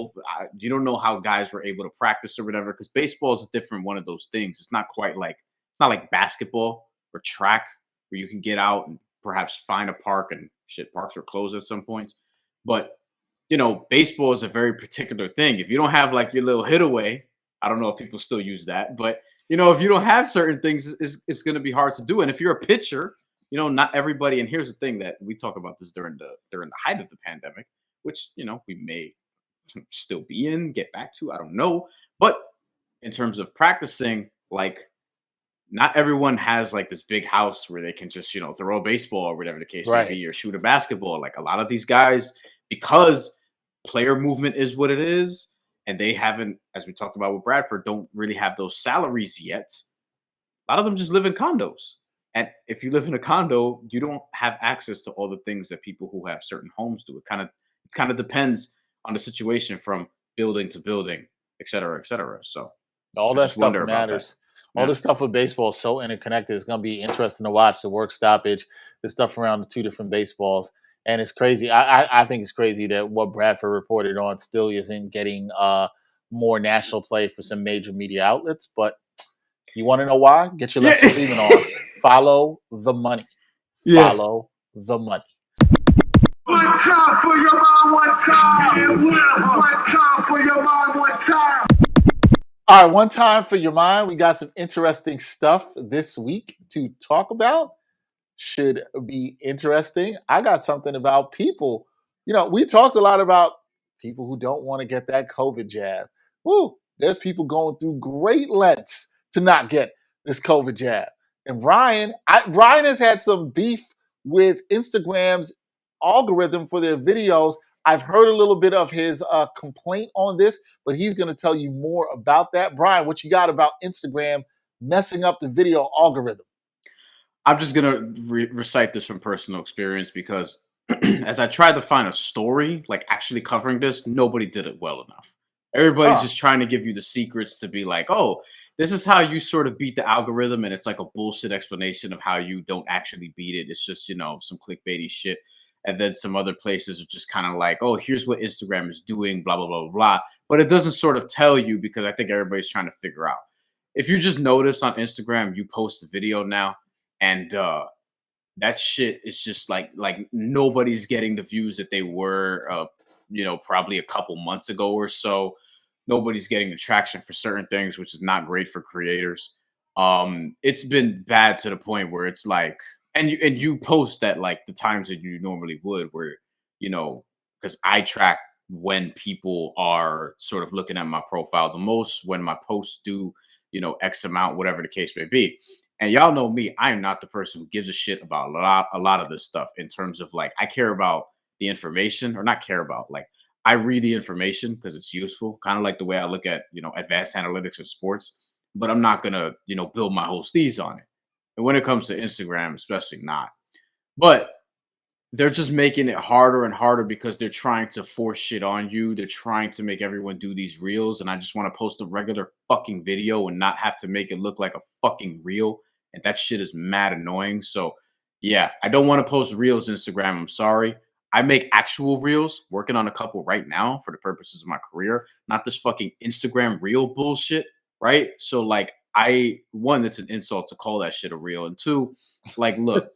You don't know how guys were able to practice or whatever, because baseball is a different one of those things. It's not like basketball or track where you can get out and perhaps find a park, and parks are closed at some points. But, baseball is a very particular thing. If you don't have like your little hit away, I don't know if people still use that, but if you don't have certain things, it's going to be hard to do. And if you're a pitcher, not everybody. And here's the thing that we talk about this during the height of the pandemic, which, we may still be get back to, I don't know. But in terms of practicing, like, not everyone has like this big house where they can just, throw a baseball or whatever the case may be, or shoot a basketball. Like a lot of these guys, because player movement is what it is, and they haven't, as we talked about with Bradford, don't really have those salaries yet. A lot of them just live in condos. And if you live in a condo, you don't have access to all the things that people who have certain homes do. It kind of depends on the situation from building to building, et cetera, et cetera. So all that stuff matters. All this stuff with baseball is so interconnected. It's going to be interesting to watch the work stoppage, the stuff around the two different baseballs. And it's crazy. I think it's crazy that what Bradford reported on still isn't getting more national play for some major media outlets. But you want to know why? Get your Lester Freeman on. Follow the money. Follow the money. One time for your mind, one time. One time for your mind, one time. All right, one time for your mind. We got some interesting stuff this week to talk about. Should be interesting. I got something about people. We talked a lot about people who don't want to get that COVID jab. Woo, there's people going through great lengths to not get this COVID jab. And Ryan has had some beef with Instagram's algorithm for their videos. I've heard a little bit of his complaint on this, but he's going to tell you more about that. Brian, what you got about Instagram messing up the video algorithm? I'm just going to recite this from personal experience, because as I tried to find a story, like actually covering this, nobody did it well enough. Everybody's just trying to give you the secrets to be like, oh, this is how you sort of beat the algorithm. And it's like a bullshit explanation of how you don't actually beat it. It's just, some clickbaity shit. And then some other places are just kind of like, oh, here's what Instagram is doing, blah, blah, blah, blah, blah. But it doesn't sort of tell you, because I think everybody's trying to figure out. If you just notice on Instagram, you post a video now, and that shit is just like nobody's getting the views that they were, probably a couple months ago or so. Nobody's getting the traction for certain things, which is not great for creators. It's been bad to the point where it's like, and you post at like the times that you normally would, where, because I track when people are sort of looking at my profile the most, when my posts do, X amount, whatever the case may be. And y'all know me, I am not the person who gives a shit about a lot of this stuff, in terms of like, I care about the information, or not care about, like, I read the information because it's useful, kind of like the way I look at, advanced analytics in sports, but I'm not going to, build my whole steez on it. And when it comes to Instagram, especially not. But they're just making it harder and harder, because they're trying to force shit on you. They're trying to make everyone do these reels. And I just want to post a regular fucking video and not have to make it look like a fucking reel. And that shit is mad annoying. So yeah, I don't want to post reels Instagram. I'm sorry. I make actual reels, working on a couple right now for the purposes of my career, not this fucking Instagram reel bullshit. Right. So like, one, it's an insult to call that shit a reel. And two, like, look,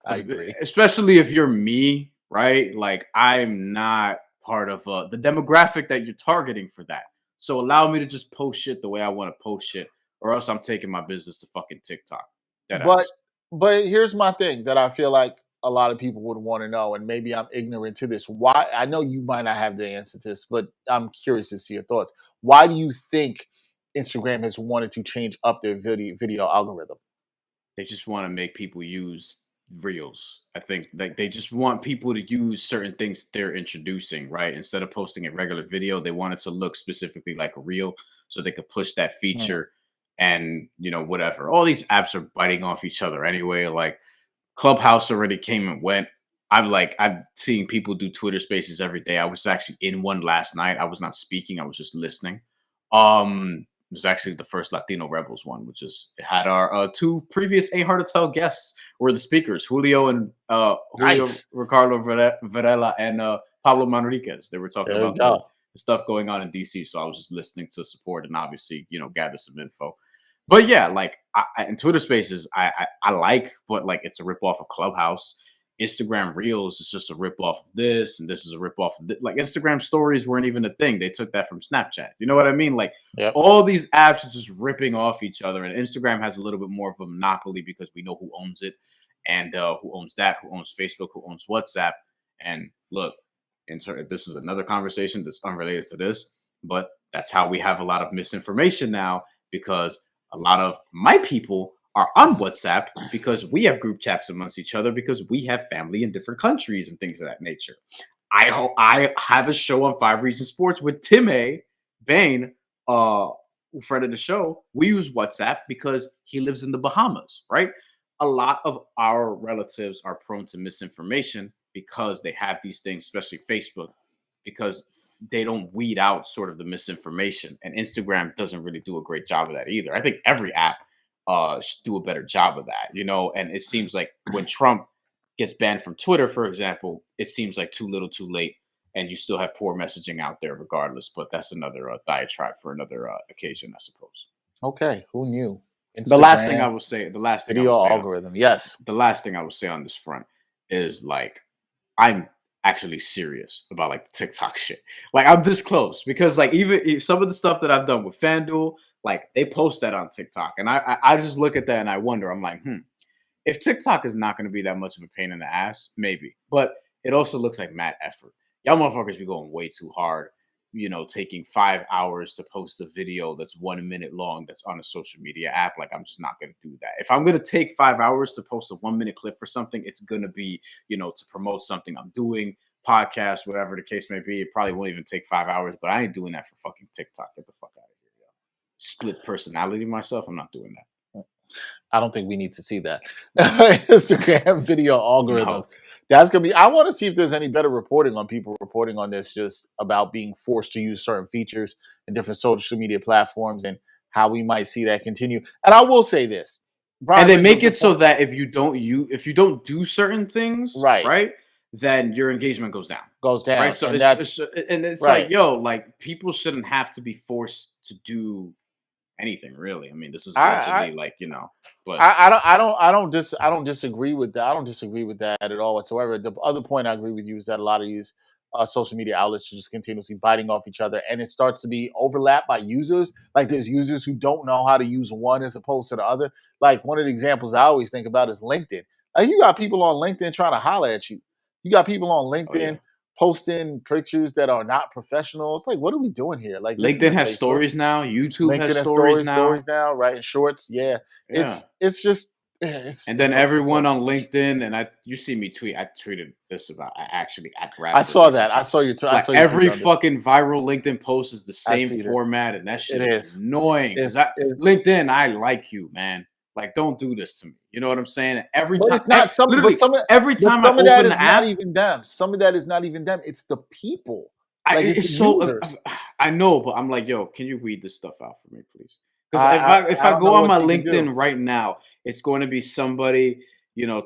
I agree. Especially if you're me, right? Like, I'm not part of the demographic that you're targeting for that. So allow me to just post shit the way I want to post shit, or else I'm taking my business to fucking TikTok. But here's my thing that I feel like a lot of people would want to know, and maybe I'm ignorant to this. Why? I know you might not have the answer to this, but I'm curious as to your thoughts. Why do you think Instagram has wanted to change up their video algorithm. They just want to make people use reels. I think like they just want people to use certain things they're introducing, right? Instead of posting a regular video, they want it to look specifically like a reel so they could push that feature and whatever. All these apps are biting off each other anyway. Like Clubhouse already came and went. I'm seeing people do Twitter spaces every day. I was actually in one last night. I was not speaking, I was just listening. It was actually the first Latino Rebels one, which is it had our two previous A Hard to Tell guests were the speakers, Julio Ricardo Varela and Pablo Manriquez. They were talking about the stuff going on in DC. So I was just listening to support and obviously, gather some info. But yeah, like in Twitter Spaces, I like, but like it's a ripoff of Clubhouse. Instagram Reels is just a ripoff of this, and this is a ripoff of this. Like Instagram Stories weren't even a thing. They took that from Snapchat. You know what I mean? Like all these apps are just ripping off each other, and Instagram has a little bit more of a monopoly because we know who owns it, and who owns that, who owns Facebook, who owns WhatsApp. And look, this is another conversation that's unrelated to this, but that's how we have a lot of misinformation now because a lot of my people are on WhatsApp because we have group chats amongst each other because we have family in different countries and things of that nature. I have a show on 5 Reasons Sports with Tim A. Bain, friend of the show. We use WhatsApp because he lives in the Bahamas, right? A lot of our relatives are prone to misinformation because they have these things, especially Facebook, because they don't weed out sort of the misinformation. And Instagram doesn't really do a great job of that either. I think every app should do a better job of that, and it seems like when Trump gets banned from Twitter, for example, it seems like too little too late, and you still have poor messaging out there regardless, but that's another diatribe for another occasion, I suppose. Okay, who knew? Instagram, the last thing I will say, video algorithm, yes. The last thing I will say on this front is like, I'm actually serious about like the TikTok shit. Like I'm this close because like even some of the stuff that I've done with FanDuel, like they post that on TikTok, and I just look at that and I wonder. I'm like, if TikTok is not going to be that much of a pain in the ass, maybe. But it also looks like mad effort. Y'all motherfuckers be going way too hard. Taking 5 hours to post a video that's 1 minute long that's on a social media app. Like I'm just not going to do that. If I'm going to take 5 hours to post a 1 minute clip for something, it's going to be to promote something I'm doing, podcast, whatever the case may be. It probably won't even take 5 hours. But I ain't doing that for fucking TikTok. Get the fuck out of here. Split personality myself. I'm not doing that. I don't think we need to see that. Instagram video algorithm. No. That's going to be, I want to see if there's any better reporting on people reporting on this, just about being forced to use certain features in different social media platforms and how we might see that continue. And I will say this. Brian, and they make it so that if you don't do certain things, right, then your engagement goes down. Right. So it's like, like people shouldn't have to be forced to do anything really. I mean, this is allegedly but I don't disagree with that. I don't disagree with that at all whatsoever. The other point I agree with you is that a lot of these social media outlets are just continuously biting off each other, and it starts to be overlapped by users. Like there's users who don't know how to use one as opposed to the other. Like one of the examples I always think about is LinkedIn. Like you got people on LinkedIn trying to holler at you. You got people on LinkedIn posting pictures that are not professional. It's like, what are we doing here? Like LinkedIn has stories now. YouTube has stories now, right? And shorts. Yeah. It's just. And then everyone on LinkedIn, and you see me tweet. I tweeted this about actually at Bradford. I saw that. I saw your tweet. Like every fucking viral LinkedIn post is the same format, and that shit is annoying. LinkedIn, I like you, man. Like, don't do this to me. You know what I'm saying? Every time, every time I open the app, not even them. Some of that is not even them. It's the people. Like, it's so. I know, but I'm like, yo, can you weed this stuff out for me, please? Because if I go on my LinkedIn right now, it's going to be somebody,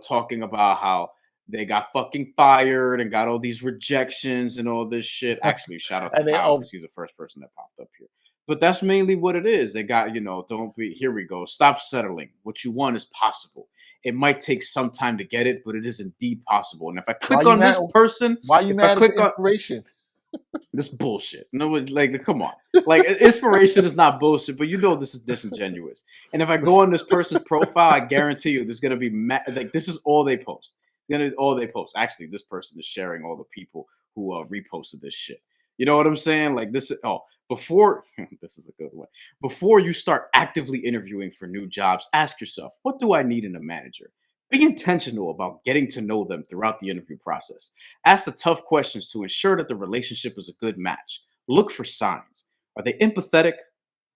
talking about how they got fucking fired and got all these rejections and all this shit. Actually, shout out to Kyle because he's the first person that popped up here. But that's mainly what it is. They got, here we go. Stop settling. What you want is possible. It might take some time to get it, but it is indeed possible. And if I click on this person, why are you mad at inspiration? This bullshit. No, like, come on. Like, inspiration is not bullshit, but this is disingenuous. And if I go on this person's profile, I guarantee you there's going to be, this is all they post. All they post. Actually, this person is sharing all the people who reposted this shit. You know what I'm saying? Like, this is, Before this is a good one. Before you start actively interviewing for new jobs, ask yourself, what do I need in a manager? Be intentional about getting to know them throughout the interview process. Ask the tough questions to ensure that the relationship is a good match. Look for signs. Are they empathetic?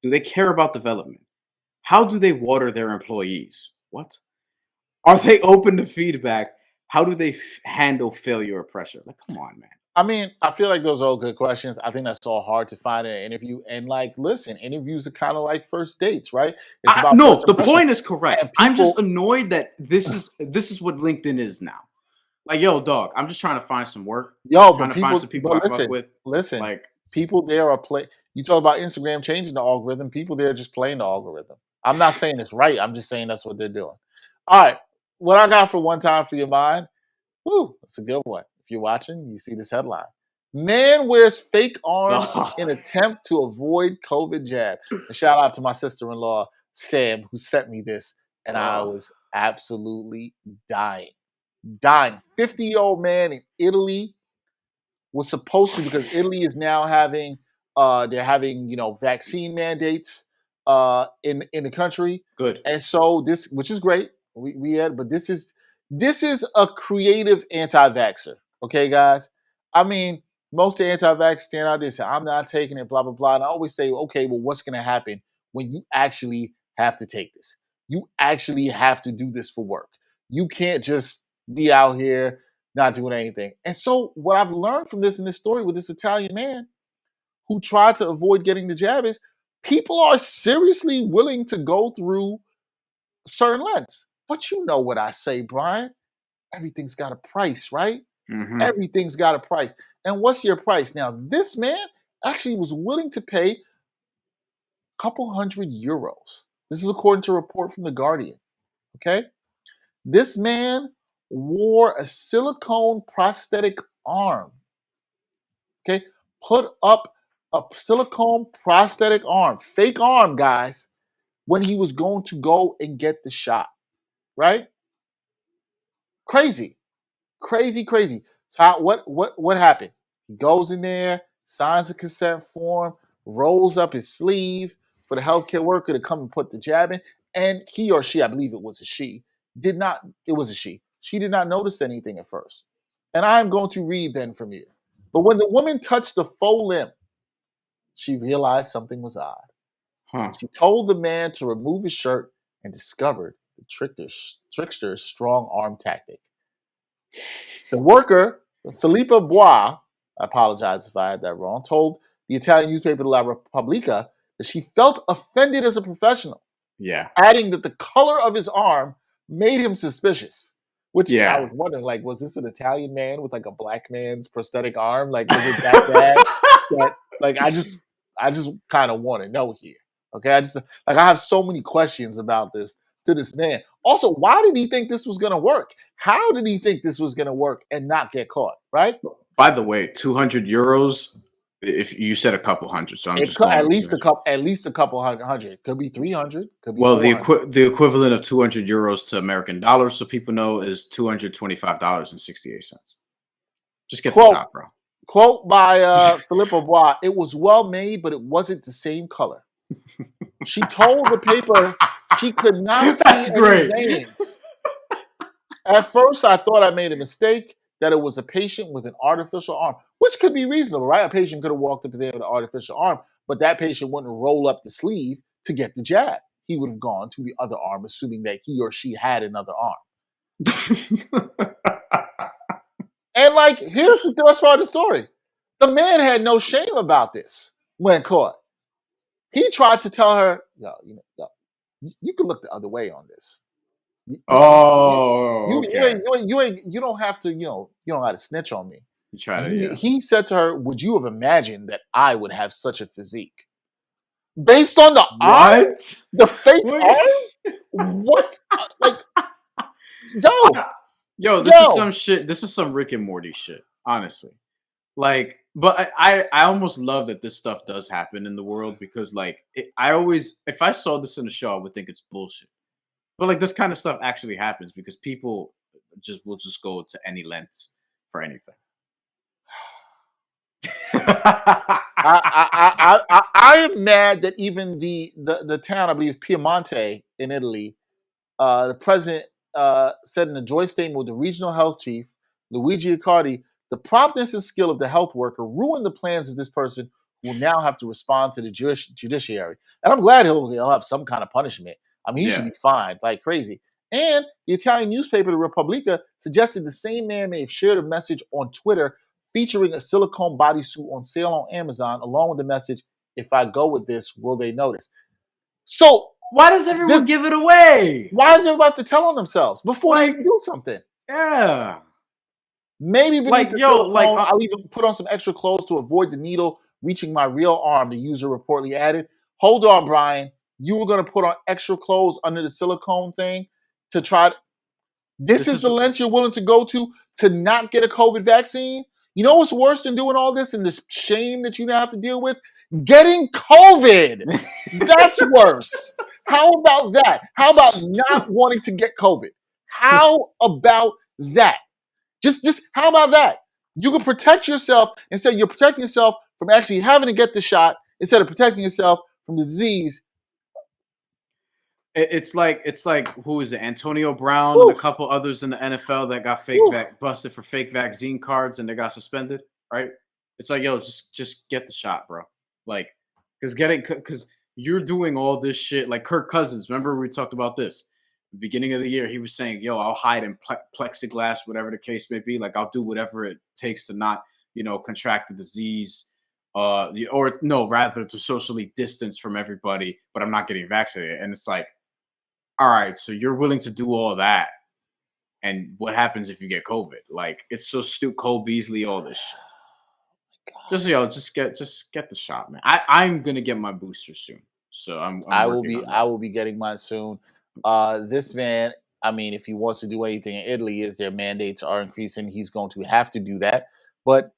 Do they care about development? How do they water their employees? What? Are they open to feedback? How do they handle failure or pressure? Like, come on, man. I mean, I feel like those are all good questions. I think that's all hard to find in an interview. And like, listen, interviews are kind of like first dates, right? It's about No, first the impression. point is correct. And I'm just people- annoyed that this is what LinkedIn is now. Like, yo, dog, I'm just trying to find some work. Yo, trying but to find some people, people but I fuck with. listen, Like, people there are you talk about Instagram changing the algorithm. People there are just playing the algorithm. I'm not saying it's right. I'm just saying that's what they're doing. All right. What I got for one time for your mind. Woo, that's a good one. If you're watching, you see this headline. Man wears fake arm in attempt to avoid COVID jab. And shout out to my sister-in-law, Sam, who sent me this. And I was absolutely dying. 50-year-old man in Italy was supposed to, because Italy is now having they're having vaccine mandates in the country. good. And so this, which is great, we had, but this is a creative anti-vaxxer. Okay, guys. I mean, most anti-vax stand out there and say, I'm not taking it, blah blah blah. And I always say, okay, well, what's going to happen when you actually have to take this? You actually have to do this for work. You can't just be out here not doing anything. And so what I've learned from this in this story with this Italian man who tried to avoid getting the jab is people are seriously willing to go through certain lengths. But you know what I say, Brian? Everything's got a price, right? Mm-hmm. Everything's got a price. And what's your price? Now, this man actually was willing to pay a couple €100. This is according to a report from The Guardian. Okay? This man wore a silicone prosthetic arm. Okay? Put up a silicone prosthetic arm, fake arm, guys, when he was going to go and get the shot. Right? Crazy. So what happened? He goes in there, signs a consent form, rolls up his sleeve for the healthcare worker to come and put the jab in, and he or she, I believe it was a she, it was a she. She did not notice anything at first. And I'm going to read then from you. But when the woman touched the faux limb, she realized something was odd. Huh. She told the man to remove his shirt and discovered the trickster's strong arm tactic. The worker, Filippa Bois, I apologize if I had that wrong, told the Italian newspaper La Repubblica that she felt offended as a professional. Yeah. Adding that the color of his arm made him suspicious. Which Yeah. I was wondering, like, was this an Italian man with like a black man's prosthetic arm? Like, was it that bad? That, like, I just kind of want to know here. Okay, I have so many questions about this to this man. Also, why did he think this was going to work? How did he think this was going to work and not get caught? Right? By the way, €200. If you said a couple hundred, so I'm just going at least a couple hundred. Could be 300. Could be well, the equivalent of €200 to American dollars, so people know, is $225.68. Just get the shot, bro. Quote by Filippa Bois: "It was well made, but it wasn't the same color." She told the paper she could not see any veins. At first, I thought I made a mistake, that it was a patient with an artificial arm, which could be reasonable, right? A patient could have walked up there with an artificial arm, but that patient wouldn't roll up the sleeve to get the jab. He would have gone to the other arm, assuming that he or she had another arm. And like, here's the best part of the story. The man had no shame about this when caught. He tried to tell her, you can look the other way on this. You don't have to, you don't have to snitch on me. He said to her, would you have imagined that I would have such a physique? Based on the arm? The fake arm? What? Like, Yo, this is some shit. This is some Rick and Morty shit, honestly. Like, but I almost love that this stuff does happen in the world, because like if I saw this in a show, I would think it's bullshit. But like, this kind of stuff actually happens because people will just go to any lengths for anything. I am mad that even the town, I believe is Piemonte in Italy, the president said in a joint statement with the regional health chief, Luigi Accardi, the promptness and skill of the health worker ruined the plans of this person who will now have to respond to the judiciary. And I'm glad he'll have some kind of punishment. I mean, he should be fined like crazy. And the Italian newspaper, the Repubblica, suggested the same man may have shared a message on Twitter featuring a silicone bodysuit on sale on Amazon, along with the message, if I go with this, will they notice? So why does everyone give it away? Why does everybody have to tell on themselves before they even do something? Yeah. Maybe beneath the silicone, I'll even put on some extra clothes to avoid the needle reaching my real arm, the user reportedly added. Hold on, Brian. You were going to put on extra clothes under the silicone thing to try to... This is the lengths you're willing to go to not get a COVID vaccine? You know what's worse than doing all this and this shame that you now have to deal with? Getting COVID. That's worse. How about that? How about not wanting to get COVID? How about that? Just how about that? You can protect yourself instead. You're protecting yourself from actually having to get the shot instead of protecting yourself from the disease. It's like who is it? Antonio Brown and a couple others in the NFL that got busted for fake vaccine cards and they got suspended, right? It's like, yo, just get the shot, bro. Like, because you're doing all this shit. Like Kirk Cousins, remember we talked about this? The beginning of the year, he was saying, yo, I'll hide in plexiglass, whatever the case may be. Like, I'll do whatever it takes to not, contract the disease. Rather to socially distance from everybody, but I'm not getting vaccinated. And it's like, all right, so you're willing to do all that. And what happens if you get COVID? Like, it's so stupid. Cole Beasley, all this shit. Just get the shot, man. I'm gonna get my booster soon. So I will be getting mine soon. This man, I mean, if he wants to do anything in Italy, is their mandates are increasing, he's going to have to do that. But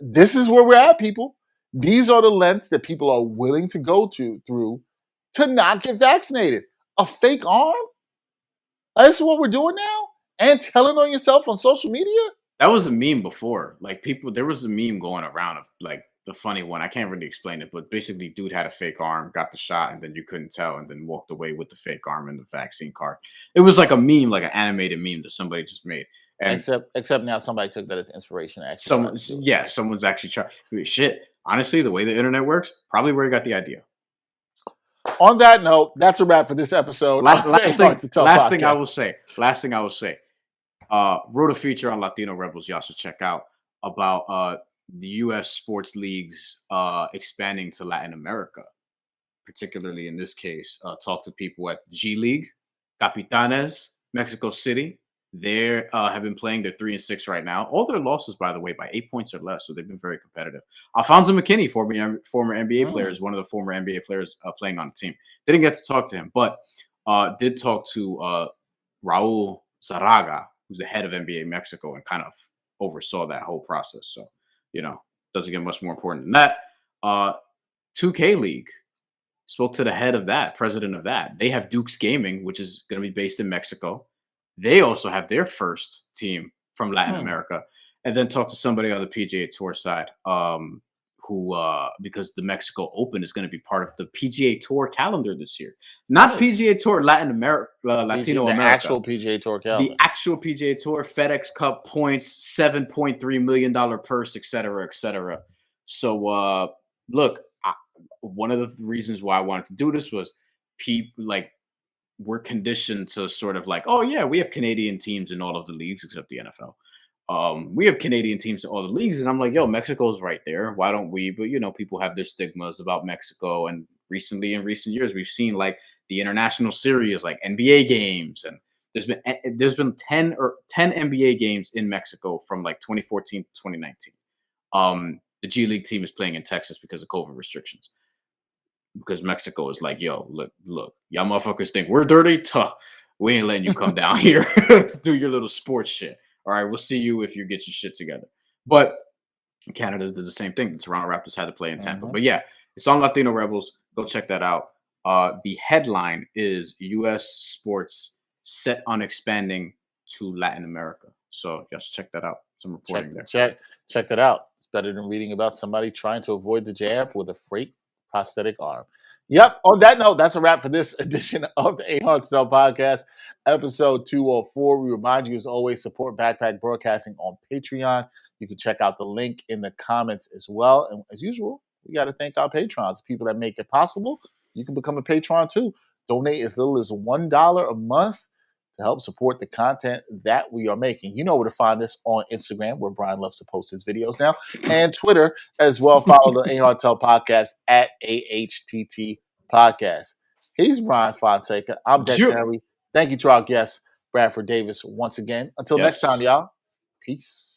this is where we're at, people. These are the lengths that people are willing to go through to not get vaccinated. A fake arm? That's what we're doing now? And telling on yourself on social media? That was a meme before. Like, there was a meme going around of like the funny one. I can't really explain it, but basically, dude had a fake arm, got the shot, and then you couldn't tell, and then walked away with the fake arm and the vaccine card. It was like a meme, like an animated meme that somebody just made. And except now somebody took that as inspiration. Actually, someone's actually trying. Shit, honestly, the way the internet works, probably where you got the idea. On that note, that's a wrap for this episode. Last thing I will say. Wrote a feature on Latino Rebels y'all should check out about the U.S. sports leagues expanding to Latin America. Particularly in this case, talk to people at G League, Capitanes, Mexico City. They have been playing. They're 3-6 right now. All their losses, by the way, by 8 points or less. So they've been very competitive. Alfonso McKinney, former NBA player, is one of the former NBA players playing on the team. Didn't get to talk to him, but did talk to Raul Zaraga, who's the head of NBA Mexico, and kind of oversaw that whole process. So, doesn't get much more important than that. 2K League spoke to the head of that, president of that. They have Dukes Gaming, which is going to be based in Mexico. They also have their first team from Latin America. And then talk to somebody on the PGA Tour side who, because the Mexico Open is going to be part of the PGA Tour calendar this year. Not PGA Tour Latin America, Latino America. The actual PGA Tour calendar. The actual PGA Tour, FedEx Cup points, $7.3 million purse, et cetera, et cetera. So, look, one of the reasons why I wanted to do this was we're conditioned to sort of like, oh yeah, we have Canadian teams in all of the leagues except the NFL. We have Canadian teams in all the leagues, and I'm like, yo, Mexico's right there. Why don't we? But people have their stigmas about Mexico, and in recent years, we've seen like the international series, like NBA games, and there's been 10 NBA games in Mexico from like 2014 to 2019. The G League team is playing in Texas because of COVID restrictions. Because Mexico is like, yo, look, y'all motherfuckers think we're dirty? Tuh, we ain't letting you come down here to do your little sports shit. All right, we'll see you if you get your shit together. But Canada did the same thing. The Toronto Raptors had to play in Tampa. But yeah, it's on Latino Rebels. Go check that out. The headline is U.S. sports set on expanding to Latin America. So just check that out. some reporting there. Check that out. It's better than reading about somebody trying to avoid the jab with a fake prosthetic arm. Yep. On that note, that's a wrap for this edition of the A Hard Sell Podcast, episode 204. We remind you, as always, support Backpack Broadcasting on Patreon. You can check out the link in the comments as well. And as usual, we got to thank our patrons, the people that make it possible. You can become a patron too. Donate as little as $1 a month to help support the content that we are making. You know where to find us on Instagram, where Brian loves to post his videos now, and Twitter as well. Follow the A Hard Tell Podcast at AHTT Podcast. He's Brian Fonseca. I'm Dex Henry. Thank you to our guest, Bradford Davis, once again. Until next time, y'all. Peace.